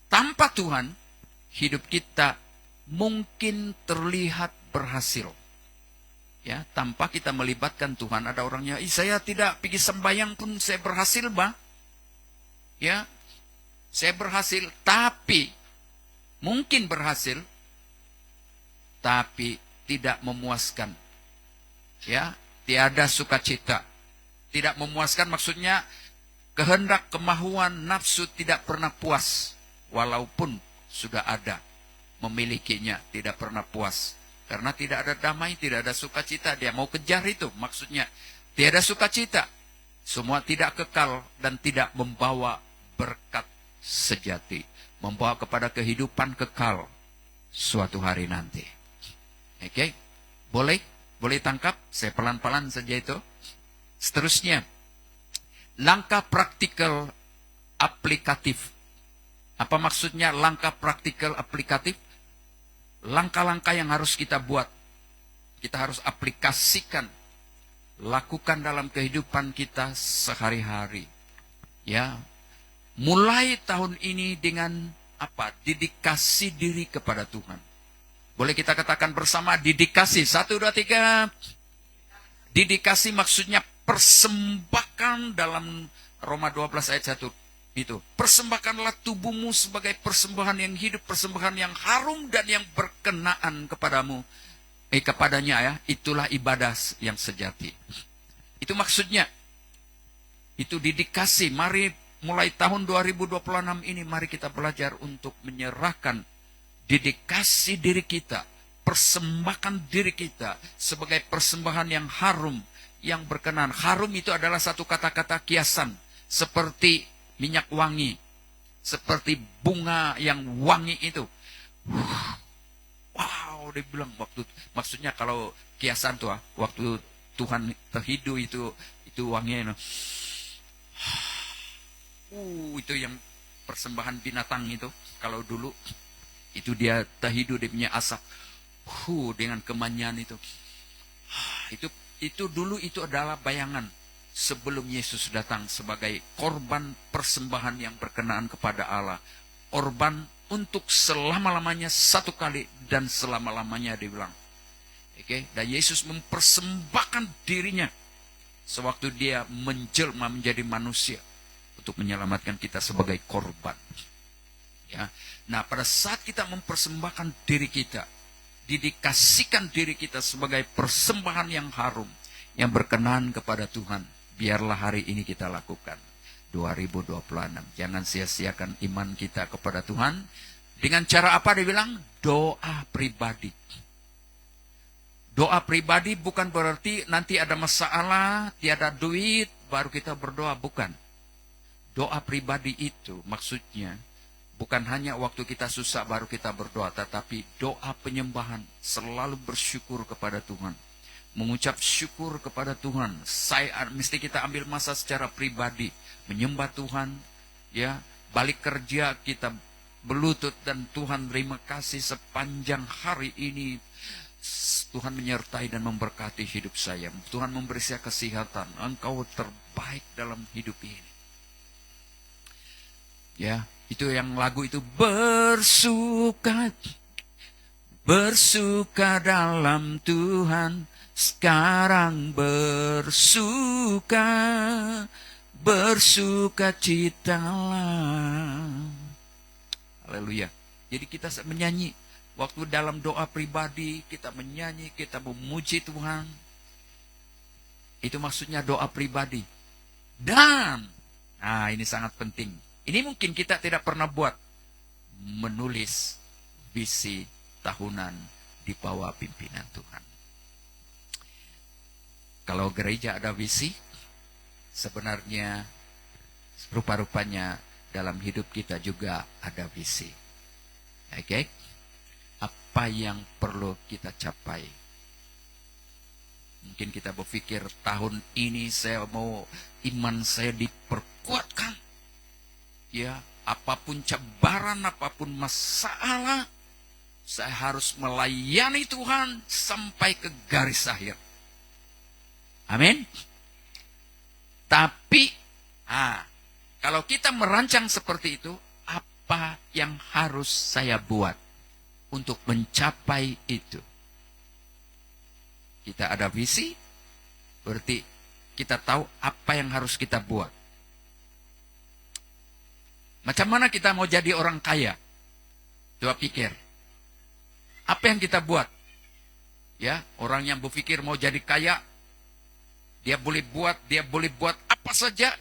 Tanpa Tuhan, hidup kita mungkin terlihat berhasil. Ya, tanpa kita melibatkan Tuhan, ada orangnya, saya tidak pergi sembahyang pun saya berhasil, Bang. Ya, saya berhasil, tapi mungkin berhasil, tapi tidak memuaskan. Ya, tiada sukacita. Tidak memuaskan maksudnya kehendak, kemahuan, nafsu tidak pernah puas. Walaupun sudah ada, memilikinya tidak pernah puas. Karena tidak ada damai, tidak ada sukacita. Dia mau kejar itu, maksudnya tiada sukacita. Semua tidak kekal dan tidak membawa berkat sejati. Membawa kepada kehidupan kekal suatu hari nanti. Oke, boleh? Boleh tangkap? Saya pelan-pelan saja itu. Seterusnya, langkah praktikal aplikatif. Apa maksudnya langkah praktikal aplikatif? Langkah-langkah yang harus kita buat. Kita harus aplikasikan. Lakukan dalam kehidupan kita sehari-hari. Ya, mulai tahun ini dengan apa? Dedikasi diri kepada Tuhan. Boleh kita katakan bersama dedikasi. 1, 2, 3. Dedikasi maksudnya persembahkan dalam Roma 12 ayat 1. Itu, persembahkanlah tubuhmu sebagai persembahan yang hidup, persembahan yang harum dan yang berkenaan kepadamu. Kepadanya ya, itulah ibadah yang sejati. Itu maksudnya. Itu dedikasi. Mari mulai tahun 2026 ini, mari kita belajar untuk menyerahkan dedikasi diri kita, persembahkan diri kita sebagai persembahan yang harum, yang berkenan. Harum itu adalah satu kata-kata kiasan, seperti minyak wangi, seperti bunga yang wangi itu. Wow, dia bilang waktu, maksudnya kalau kiasan tuh, waktu Tuhan terhidu itu wanginya. Itu yang persembahan binatang itu. Kalau dulu itu dia terhidu, dia punya asap. Dengan kemanyan itu. Itu dulu itu adalah bayangan sebelum Yesus datang sebagai korban persembahan yang berkenaan kepada Allah. Korban untuk selama-lamanya, satu kali dan selama-lamanya, dia bilang. Oke, dan Yesus mempersembahkan dirinya sewaktu dia menjelma menjadi manusia untuk menyelamatkan kita sebagai korban. Ya. Nah, pada saat kita mempersembahkan diri kita, dedikasikan diri kita sebagai persembahan yang harum, yang berkenan kepada Tuhan, biarlah hari ini kita lakukan. 2026. Jangan sia-siakan iman kita kepada Tuhan. Dengan cara apa dia bilang? Doa pribadi. Doa pribadi bukan berarti nanti ada masalah, tiada duit, baru kita berdoa. Bukan. Doa pribadi itu maksudnya bukan hanya waktu kita susah baru kita berdoa, tetapi doa penyembahan, selalu bersyukur kepada Tuhan. Mengucap syukur kepada Tuhan. Mesti kita ambil masa secara pribadi, menyembah Tuhan, ya, balik kerja kita berlutut dan Tuhan terima kasih sepanjang hari ini Tuhan menyertai dan memberkati hidup saya. Tuhan memberi saya kesehatan. Engkau terbaik dalam hidup ini. Ya, itu yang lagu itu, bersuka dalam Tuhan, sekarang bersuka citalah. Haleluya. Jadi kita menyanyi, waktu dalam doa pribadi kita menyanyi, kita memuji Tuhan. Itu maksudnya doa pribadi. Dan, nah ini sangat penting. Ini mungkin kita tidak pernah buat, menulis visi tahunan di bawah pimpinan Tuhan. Kalau gereja ada visi, sebenarnya rupa-rupanya dalam hidup kita juga ada visi. Oke? Apa yang perlu kita capai? Mungkin kita berpikir tahun ini saya mau iman saya diperkuatkan. Ya, apapun cabaran, apapun masalah, saya harus melayani Tuhan sampai ke garis akhir. Amin. Tapi, kalau kita merancang seperti itu, apa yang harus saya buat untuk mencapai itu? kita ada visi, berarti kita tahu apa yang harus kita buat. Macam mana kita mau jadi orang kaya? Coba pikir. Apa yang kita buat? Ya, orang yang berpikir mau jadi kaya, dia boleh buat apa saja.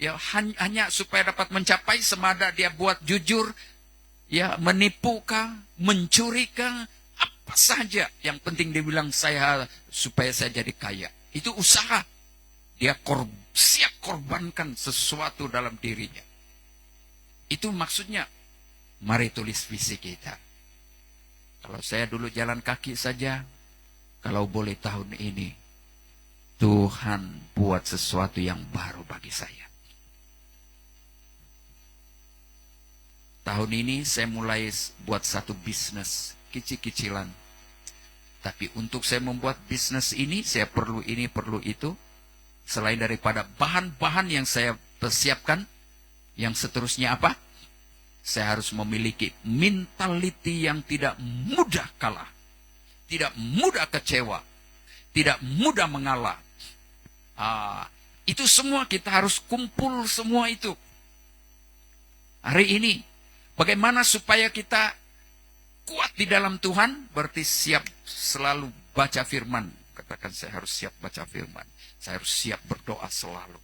Ya, hanya supaya dapat mencapai, semada dia buat jujur, ya, menipukah, mencurikah, apa saja. Yang penting dia bilang supaya saya jadi kaya. Itu usaha. Dia siap korbankan sesuatu dalam dirinya. Itu maksudnya, mari tulis visi kita. Kalau saya dulu jalan kaki saja, kalau boleh tahun ini, Tuhan buat sesuatu yang baru bagi saya. Tahun ini saya mulai buat satu bisnis kecil-kecilan. Tapi untuk saya membuat bisnis ini, saya perlu ini, perlu itu. Selain daripada bahan-bahan yang saya persiapkan, yang seterusnya apa? Saya harus memiliki mentality yang tidak mudah kalah. Tidak mudah kecewa. Tidak mudah mengalah. Itu semua kita harus kumpul semua itu. Hari ini, bagaimana supaya kita kuat di dalam Tuhan? Berarti siap selalu baca firman. Katakan, saya harus siap baca firman. Saya harus siap berdoa selalu.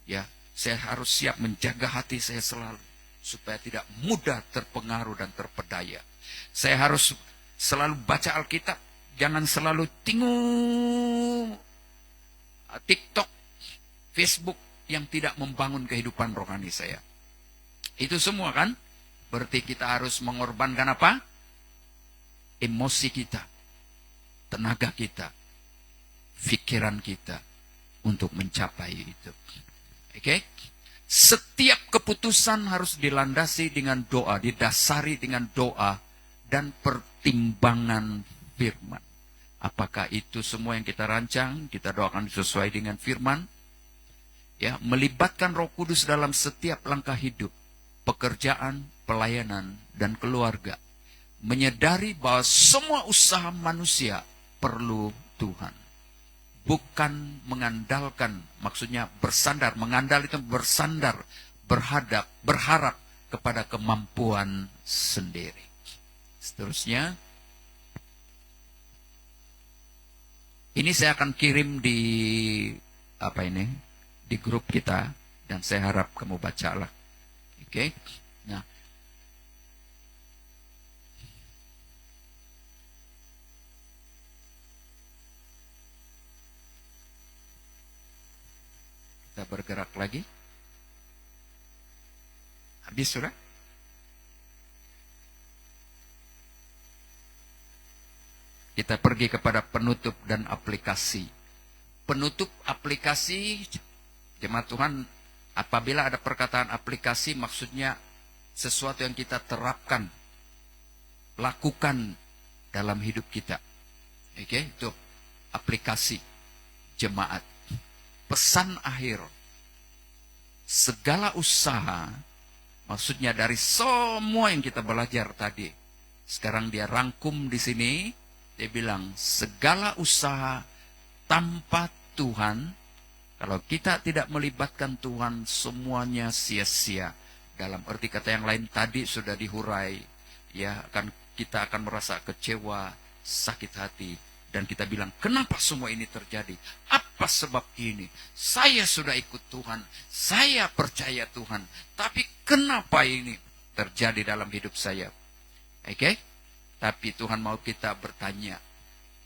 Ya, saya harus siap menjaga hati saya selalu, supaya tidak mudah terpengaruh dan terpedaya. Saya harus selalu baca Alkitab. Jangan selalu tengok TikTok, Facebook yang tidak membangun kehidupan rohani saya. Itu semua kan? Berarti kita harus mengorbankan apa? Emosi kita, tenaga kita, pikiran kita untuk mencapai itu. Oke? Setiap keputusan harus dilandasi dengan doa, didasari dengan doa dan pertimbangan firman. Apakah itu semua yang kita rancang, kita doakan sesuai dengan firman? Ya, melibatkan Roh Kudus dalam setiap langkah hidup, pekerjaan, pelayanan, dan keluarga. Menyadari bahwa semua usaha manusia perlu Tuhan. Bukan mengandalkan, maksudnya bersandar. Mengandal itu bersandar, berharap kepada kemampuan sendiri. Seterusnya, ini saya akan kirim di di grup kita, dan saya harap kamu bacalah. Oke? Nah, kita bergerak lagi. Habis sudah? Kita pergi kepada penutup dan aplikasi. Penutup aplikasi, jemaat Tuhan, apabila ada perkataan aplikasi, maksudnya sesuatu yang kita terapkan, lakukan dalam hidup kita. Oke, itu aplikasi jemaat. Pesan akhir, segala usaha, maksudnya dari semua yang kita belajar tadi, sekarang dia rangkum di sini. Dia bilang, segala usaha tanpa Tuhan, kalau kita tidak melibatkan Tuhan, semuanya sia-sia. Dalam arti kata yang lain tadi sudah dihurai, ya, kita akan merasa kecewa, sakit hati, dan kita bilang, kenapa semua ini terjadi? Apa sebab ini? Saya sudah ikut Tuhan, saya percaya Tuhan, tapi kenapa ini terjadi dalam hidup saya? Oke? Tapi Tuhan mau kita bertanya,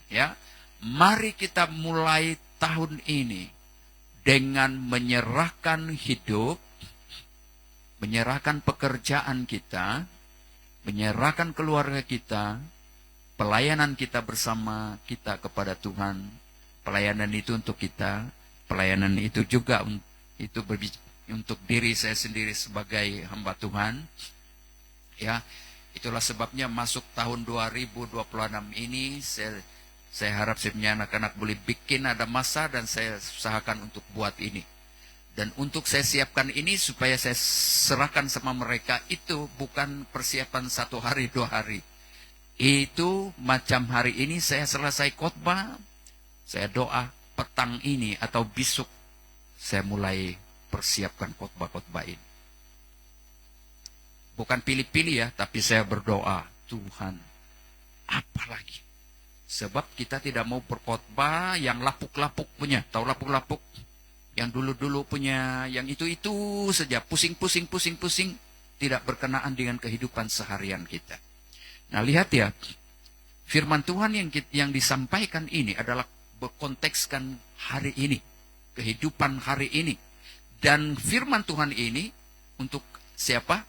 ya, mari kita mulai tahun ini dengan menyerahkan hidup, menyerahkan pekerjaan kita, menyerahkan keluarga kita, pelayanan kita bersama kita kepada Tuhan. Pelayanan itu untuk kita, pelayanan itu juga untuk diri saya sendiri sebagai hamba Tuhan. Ya, itulah sebabnya masuk tahun 2026 ini saya harap sebenarnya anak-anak boleh bikin ada masa, dan saya usahakan untuk buat ini. Dan untuk saya siapkan ini supaya saya serahkan sama mereka, itu bukan persiapan 1 hari 2 hari. Itu macam hari ini saya selesai khotbah, Saya doa petang ini atau besok saya mulai persiapkan khotbah-khotbah ini. Bukan pilih-pilih ya, tapi saya berdoa, Tuhan, apa lagi? Sebab kita tidak mau berkhotbah yang lapuk-lapuk punya. Tahu lapuk-lapuk? Yang dulu-dulu punya, yang itu-itu saja. Pusing-pusing. Tidak berkenaan dengan kehidupan seharian kita. Nah lihat ya, firman Tuhan yang disampaikan ini adalah berkontekskan hari ini. Kehidupan hari ini. Dan firman Tuhan ini untuk siapa?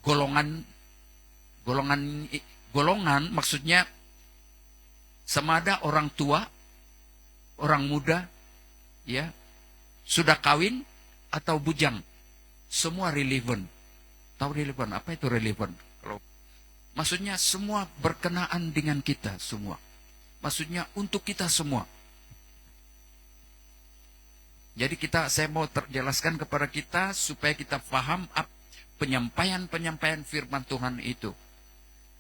Golongan maksudnya semada orang tua, orang muda, ya, sudah kawin atau bujang, semua relevan. Tahu relevan? Apa itu relevan? Kalau maksudnya semua berkenaan dengan kita semua. Maksudnya untuk kita semua. Jadi saya mau terjelaskan kepada kita supaya kita paham penyampaian firman Tuhan itu.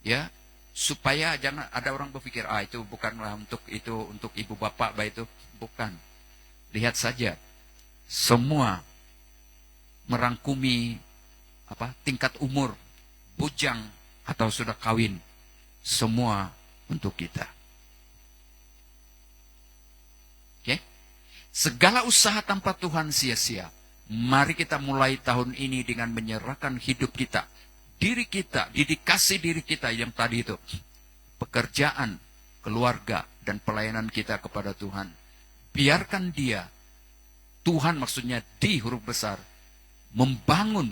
Ya, supaya jangan ada orang berpikir, itu bukanlah untuk ibu bapak, itu bukan. Lihat saja, semua merangkumi tingkat umur, bujang atau sudah kawin, semua untuk kita. Oke? Segala usaha tanpa Tuhan sia-sia. Mari kita mulai tahun ini dengan menyerahkan hidup kita, diri kita, dedikasi diri kita yang tadi itu. Pekerjaan, keluarga, dan pelayanan kita kepada Tuhan. Biarkan dia, Tuhan maksudnya di huruf besar, membangun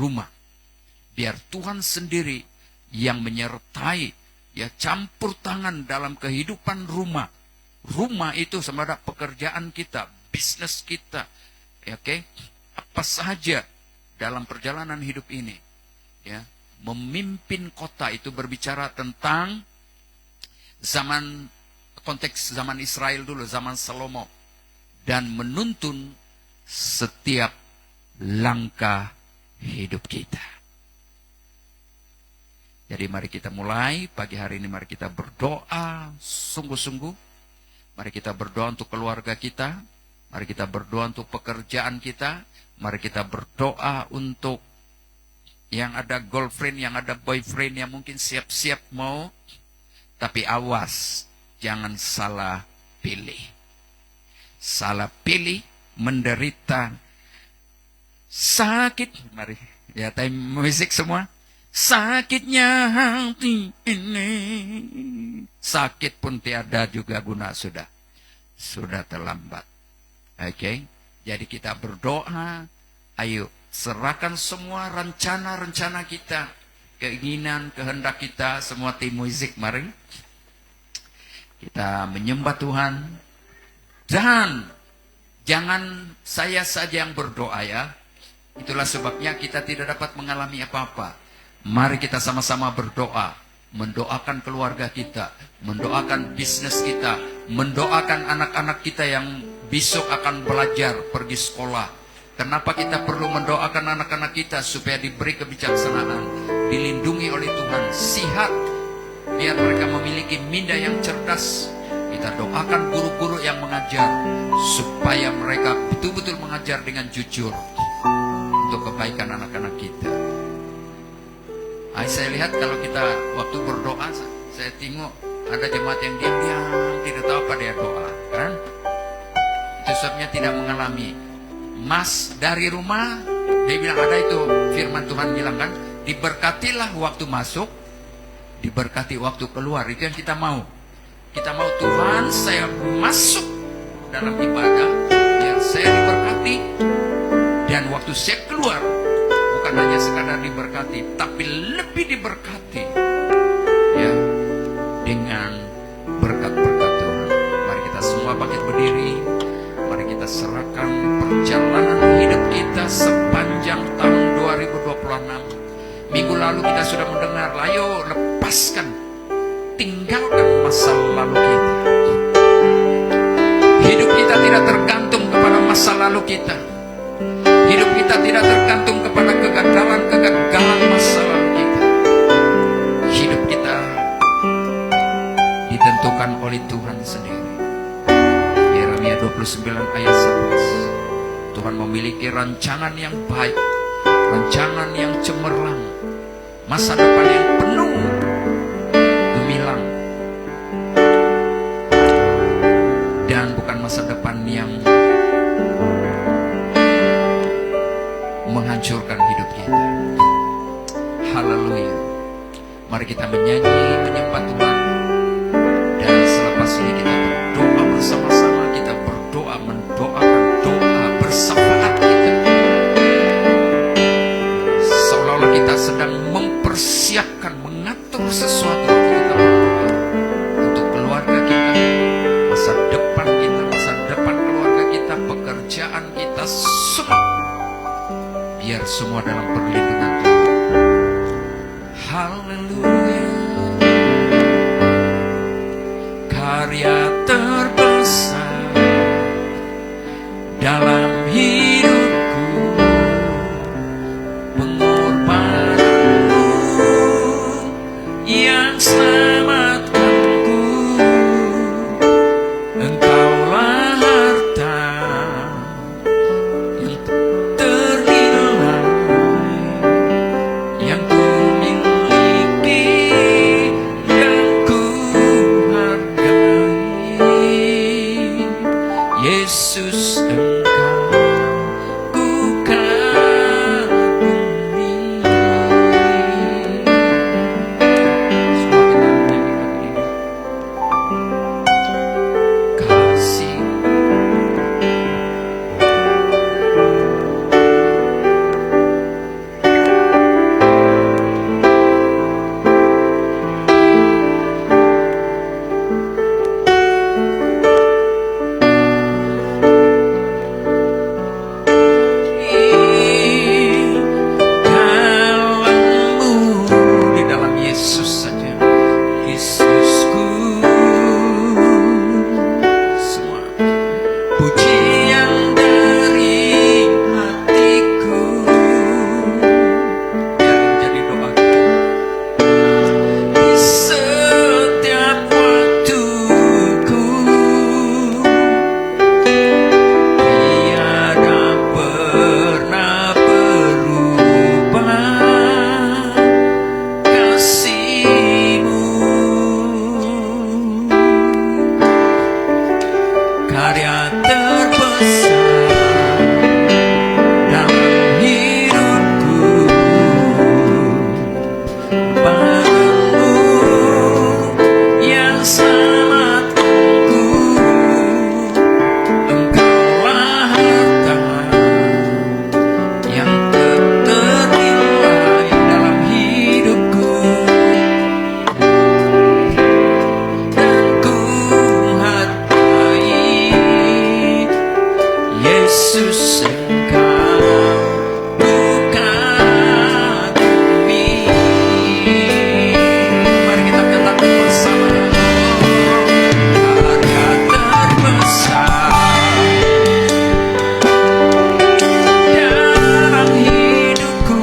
rumah. Biar Tuhan sendiri yang menyertai, ya, campur tangan dalam kehidupan rumah. Rumah itu sama ada pekerjaan kita, bisnis kita, oke, apa saja dalam perjalanan hidup ini, ya, memimpin kota itu berbicara tentang konteks zaman Israel dulu, zaman Salomo, dan menuntun setiap langkah hidup kita. Jadi mari kita mulai pagi hari ini, mari kita berdoa sungguh-sungguh. Mari kita berdoa untuk keluarga kita. Mari kita berdoa untuk pekerjaan kita. Mari kita berdoa untuk yang ada girlfriend, yang ada boyfriend, yang mungkin siap-siap mau. Tapi awas, jangan salah pilih. Salah pilih, menderita, sakit. Mari, ya, time music semua. Sakitnya hati ini. Sakit pun tiada juga guna, sudah terlambat. Oke, jadi kita berdoa, ayo serahkan semua rencana-rencana kita, keinginan, kehendak kita, semua tim musik, mari kita menyembah Tuhan. Dan jangan saya saja yang berdoa, ya. Itulah sebabnya kita tidak dapat mengalami apa-apa. Mari kita sama-sama berdoa, mendoakan keluarga kita, mendoakan bisnis kita, mendoakan anak-anak kita yang besok akan belajar, pergi sekolah. Kenapa kita perlu mendoakan anak-anak kita? Supaya diberi kebijaksanaan, dilindungi oleh Tuhan, sihat, biar mereka memiliki minda yang cerdas. Kita doakan guru-guru yang mengajar, supaya mereka betul-betul mengajar dengan jujur, untuk kebaikan anak-anak kita. Saya lihat kalau kita waktu berdoa, saya tengok ada jemaat yang diam-diam, tidak tahu apa dia doa, kan? Itu sebabnya tidak mengalami. Mas dari rumah, dia bilang ada itu firman Tuhan bilang, kan, diberkatilah waktu masuk, diberkati waktu keluar. Itu yang kita mau. Kita mau Tuhan, saya masuk dalam ibadah, biar saya diberkati, dan waktu saya keluar, bukan hanya sekadar diberkati, tapi lebih diberkati, ya, dengan berkat-berkat Tuhan. Mari kita semua bangkit berdiri. Mari kita serahkan perjalanan hidup kita sepanjang tahun 2026. Minggu lalu kita sudah mendengar, ayo lepaskan, tinggalkan masa lalu kita. Hidup kita tidak tergantung kepada masa lalu kita. Hidup kita tidak tergantung kepada kegagalan masa lalu kita. Hidup kita ditentukan oleh Tuhan sendiri. 29 ayat 11. Tuhan memiliki rancangan yang baik, rancangan yang cemerlang, masa depan yang penuh gemilang, dan bukan masa depan yang menghancurkan hidup kita. Haleluya. Mari kita menyanyi, menyembah Tuhan. Dan selepas ini kita berdoa bersama-sama. Kita berdoa, mendoakan doa bersyafaat kita. Seolah-olah kita sedang mempersiapkan, mengatur sesuatu. Kita berdoa untuk keluarga kita, masa depan kita, masa depan keluarga kita, pekerjaan kita, semua. Biar semua dalam perlindungan Tuhan. Haleluya. Karya terbesar dalam hidupku, pengorbananmu yang selamatkanku. Engkaulah harta yang ternilai yang ku miliki dan ku hargai. Yesus, Engkau ku kagumi. Semua kita nyanyikan ini. Kasih dalammu, di dalam Yesus saja, Yesusku. Semua pujian dari hatiku, biar menjadi doa di setiap waktuku. Tiada pernah berubah kasih-Mu. Karya terbesar dalam hidupku, padamu yang selamatkanku. Engkaulah harta yang ternilai dalam hidupku, dan ku hargai. Yesus, Engkau ku kagumi. Mari kita katakan bersama. Karya terbesar dalam hidupku,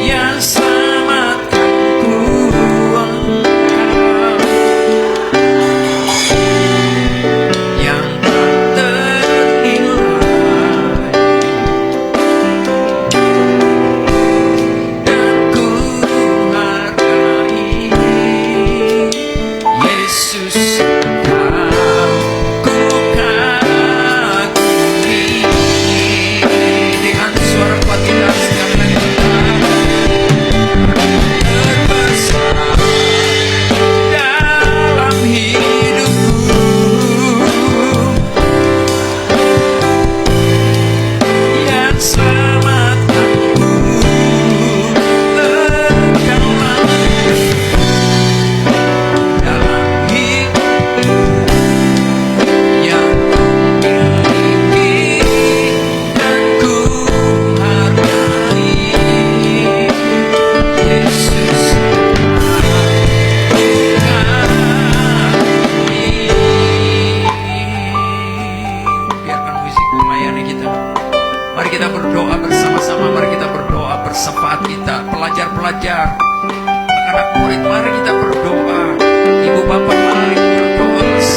yang selamatkanku. Engkau yang tak ternilai dan ku hargai. Yesus, Engkau ku kagumi. Dengan suara kuat kita sekali lagi terbesar dalam hidupku, yang selamatkanku. Engkaulah dalam hidupku yang ku miliki dan ku hargai. Yesus, biarkan musik melayani kita. Mari kita berdoa bersama-sama. Mari kita berdoa bersyafaat kita. Pelajar-pelajar, anak-anak murid, mari kita berdoa. Ibu bapak, mari berdoa bersama.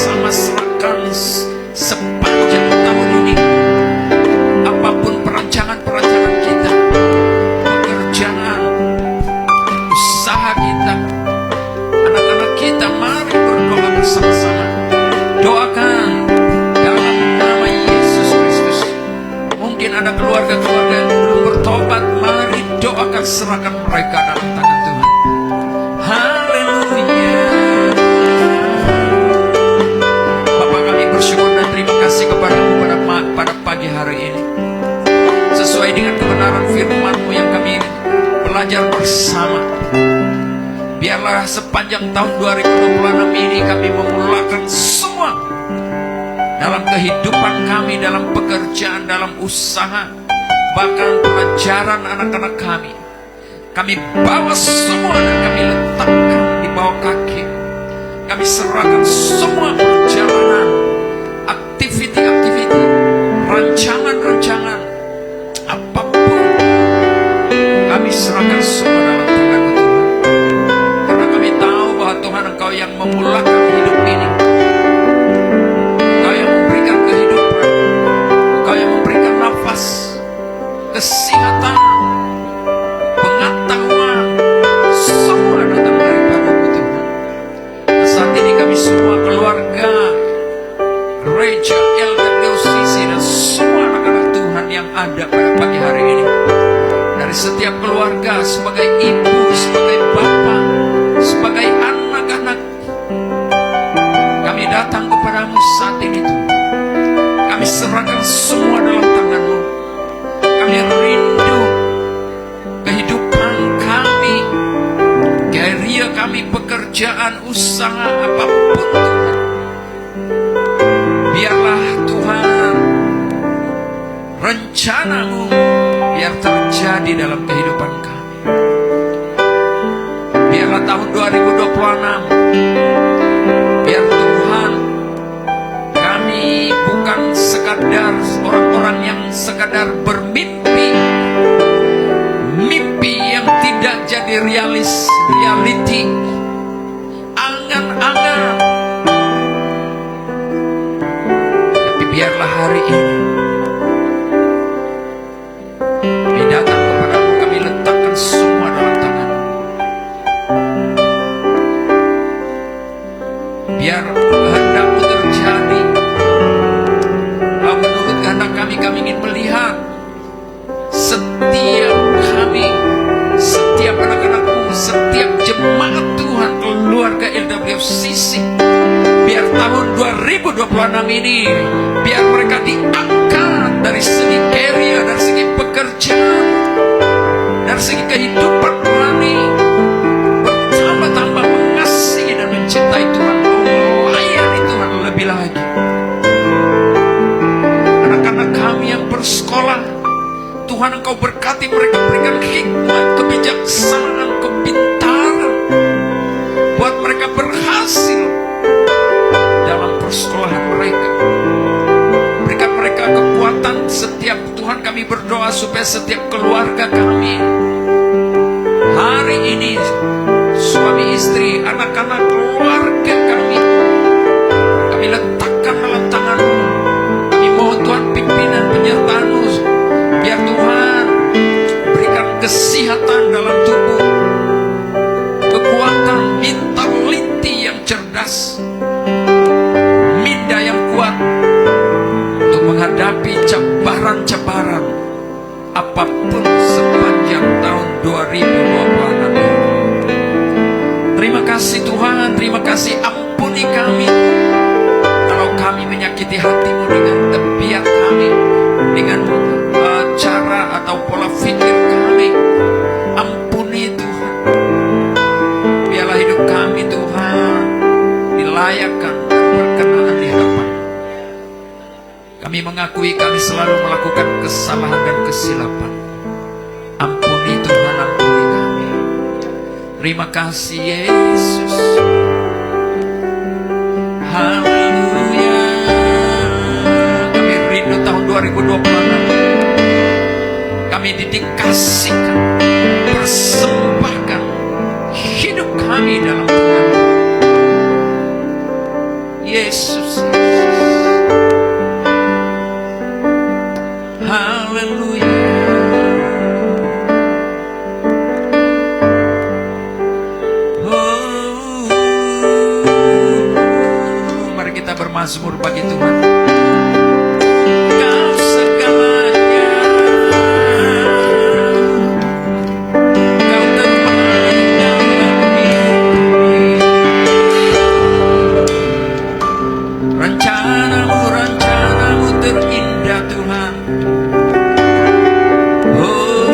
belajar bersama. Biarlah sepanjang tahun 2026 ini kami memulakan semua dalam kehidupan kami, dalam pekerjaan, dalam usaha, bahkan pelajaran anak-anak kami. Kami bawa semua dan kami letakkan di bawah kaki. Kami serahkan semua perjalanan, aktiviti-aktiviti, rancangan-rancangan, apapun kami serahkan semua dalam tangan-Mu Tuhan. Karena kami tahu bahwa Tuhan Engkau yang memulakan hidup ini. Engkau yang memberikan kehidupan, Engkau yang memberikan nafas, kesehatan, pengetahuan, semua datang daripada-Mu Tuhan. Dan saat ini kami semua keluarga gereja LWCC dan semua anak-anak Tuhan yang ada pada pagi hari ini, dari setiap keluarga, sebagai ibu, sebagai bapak, sebagai anak-anak, kami datang kepadamu saat ini Tuhan. Kami serahkan semua dalam tangan-Mu. Kami rindu kehidupan kami, career kami, pekerjaan, usaha, apapun Tuhan. Biarlah Tuhan rencana-Mu biar terjadi dalam kehidupan kami. Biarlah tahun 2026, biar Tuhan kami bukan sekadar orang-orang yang sekadar bermimpi, mimpi yang tidak jadi reality, angan-angan. Tapi biarlah hari ini kami datang kepadamu, kami letakkan semua dalam tangan-Mu. Biar kehendak-Mu terjadi. Menurut kehendak kami ingin melihat setiap kami, setiap anak-anak-Mu, setiap jemaat Tuhan, keluarga LWCC, biar tahun 2026 ini, biar mereka diangkat dari segi career, dari segi pekerjaan, dari segi kehidupan rohani, bertambah-tambah mengasihi dan mencintai Tuhan, melayani Tuhan lebih lagi. Anak-anak kami yang bersekolah, Tuhan Engkau berkati mereka, berikan hikmat, kebijaksanaan, kepintaran, buat mereka berhasil dalam persekolahan mereka. Berikan mereka kekuatan. Setiap Tuhan kami berdoa supaya setiap keluarga kami hari ini, suami istri, anak-anak, keluarga kami letakkan dalam tangan-Mu. Kami mohon Tuhan pimpinan penyertaan-Mu, biar Tuhan berikan kesehatan dalam tubuh, kekuatan mentality yang cerdas, minda yang kuat untuk menghadapi cabaran-cabaran apapun sepanjang tahun 2026 ini. Terima kasih Tuhan, terima kasih, ampuni kami kalau kami menyakiti hati-Mu dengan tabiat kami, dengan cara atau pola pikir kami. Ampuni Tuhan. Biarlah hidup kami Tuhan dilayakkan dan berkenan di hadapan. Kami mengakui kami selalu melakukan kesalahan dan kesilapan. Ampuni Tuhan, ampuni kami. Terima kasih Yesus. Haleluya. Kami rindu tahun 2026. Kami didikasikan, persembahkan hidup kami dalam Tuhan. Yesus. Haleluya. Mari kita bermazmur bagi Tuhan. Kau segalanya, Kau terbaik dalam hidup ini. Rencana-Mu terindah Tuhan. Oh,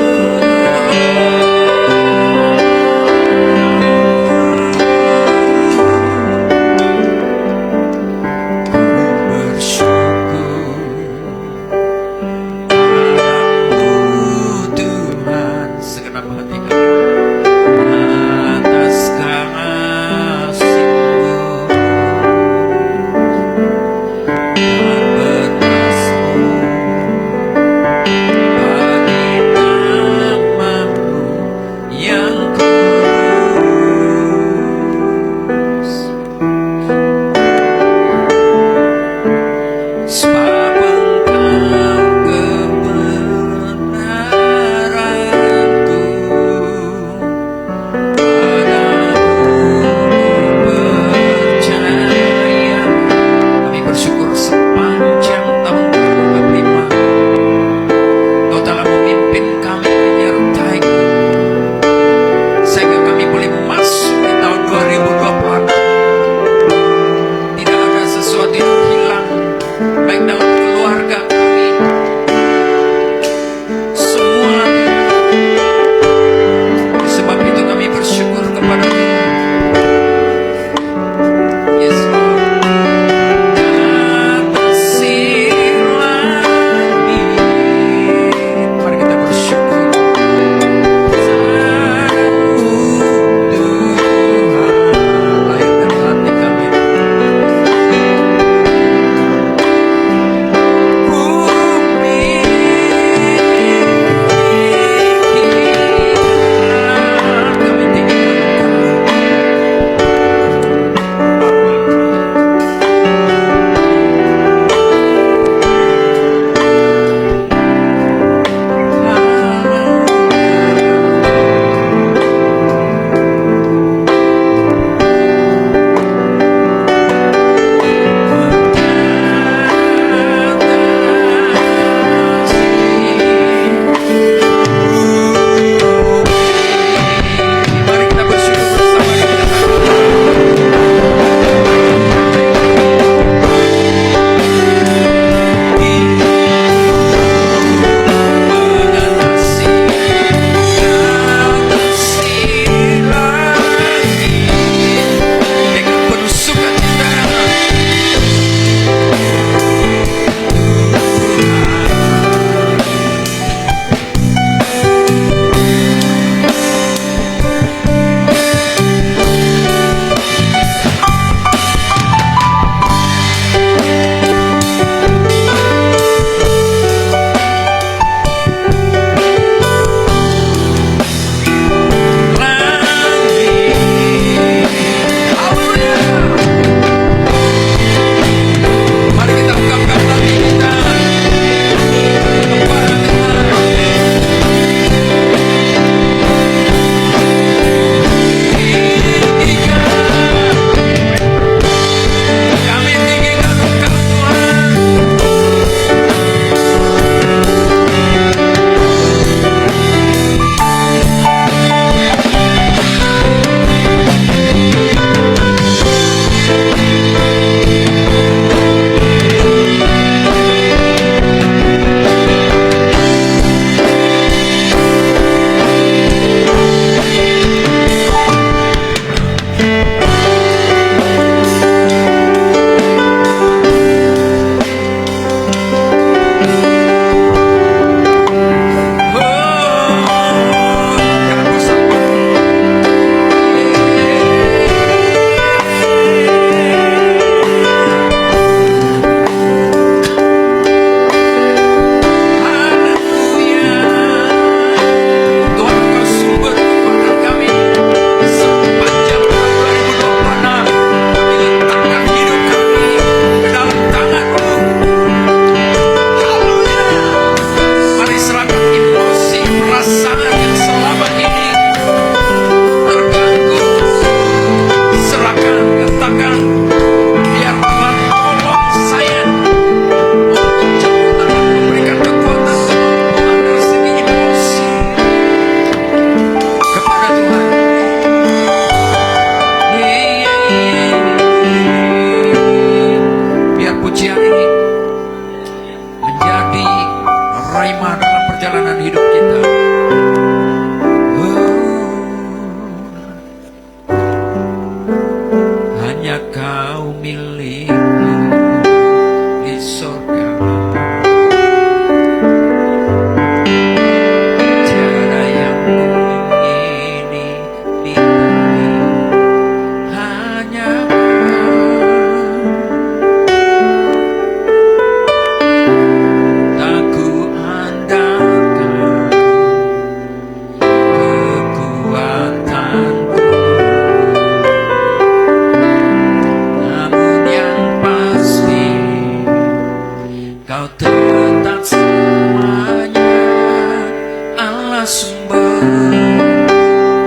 sumber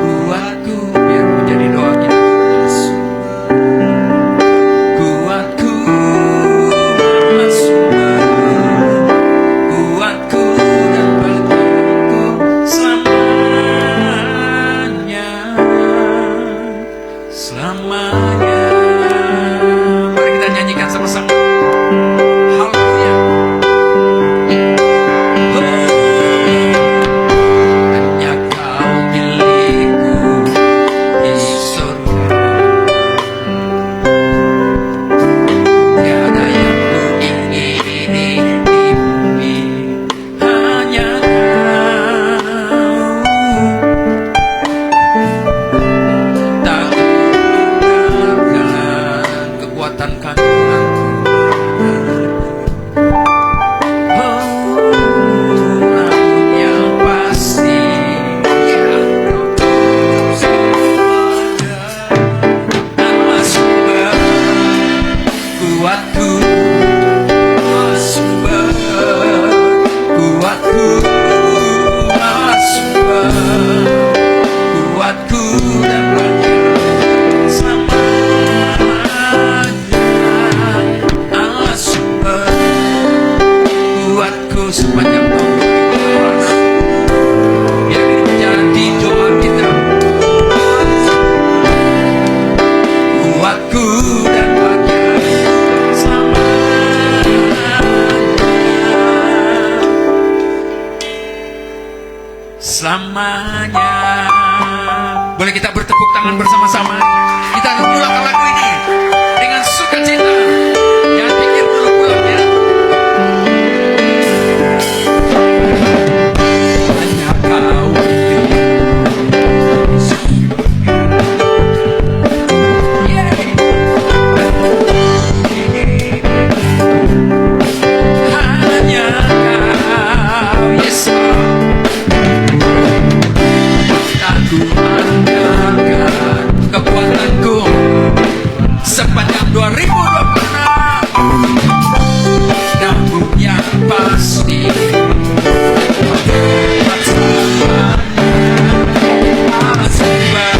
kuatku. Biar menjadi doa kita. Kuatku, Mama sumber kuatku dan bagianku selamanya, selamanya. Mari kita nyanyikan sama-sama. Haleluya. Hanya Kau milikku di surga. Tiada yang ku ingini di bumi, hanya Kau. Tak mengandalkan kekuatan kandunganku. Yang pasti, ya Nama sumber kuatku, sumber kuatku, sumber kuatku dan bagian selamanya. Allah sumber kuatku sepanjang tahun 2026. Biar ini menjadi doa kita. Kuatku dan bagian selamanya. Boleh kita bertepuk tangan bersama-sama. Kita ulang lagu ini dengan sukacita. Jangan pikir dulu pulang ya. Hanya Kau hanya Kau, yes Lord. Aku andalkan kekuatanku sepanjang 2026. Namun yang pasti Allah sumber,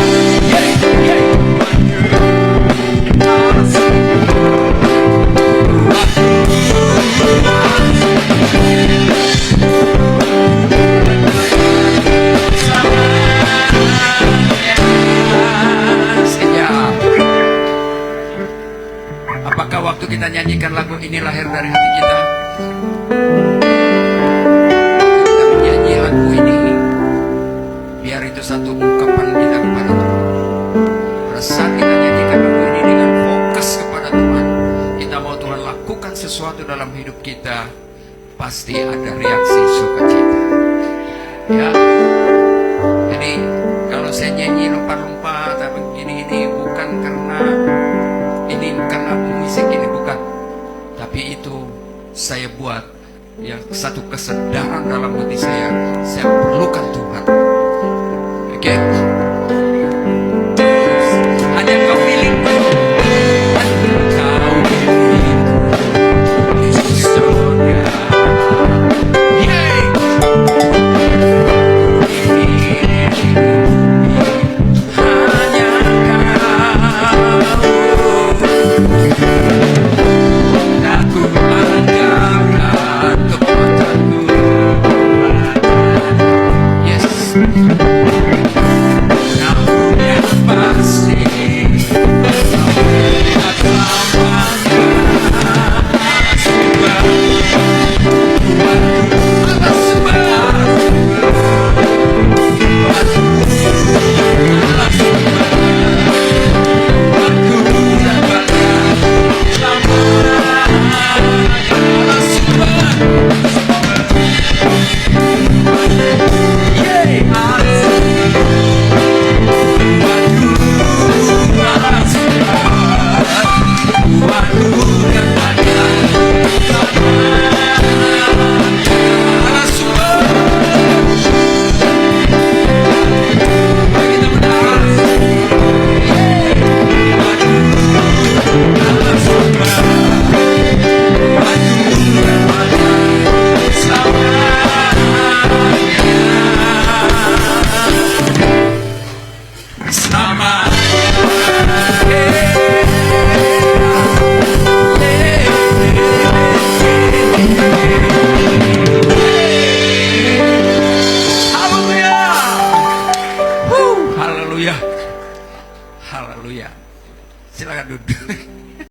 apakah waktu kita nyanyikan lagu ini lahir dari hati kita? Kita menyanyi lagu ini, biar itu satu ungkapan kita kepada Tuhan. Pada saat kita nyanyikan lagu ini dengan fokus kepada Tuhan, kita mau Tuhan lakukan sesuatu dalam hidup kita, pasti ada reaksi sukacita. Ya. Jadi kalau saya nyanyi lompat-lompat atau begini-ini bukan karena ini karena musik ini, bukan. Tapi itu saya buat yang satu kesadaran dalam hati saya perlukan Tuhan. Oke. Hanya Kau milikku, hanya Kau milikku di surga. Yeay. Hanya Kau. Aku andalkan kekuatanku. Yes. Silakan duduk.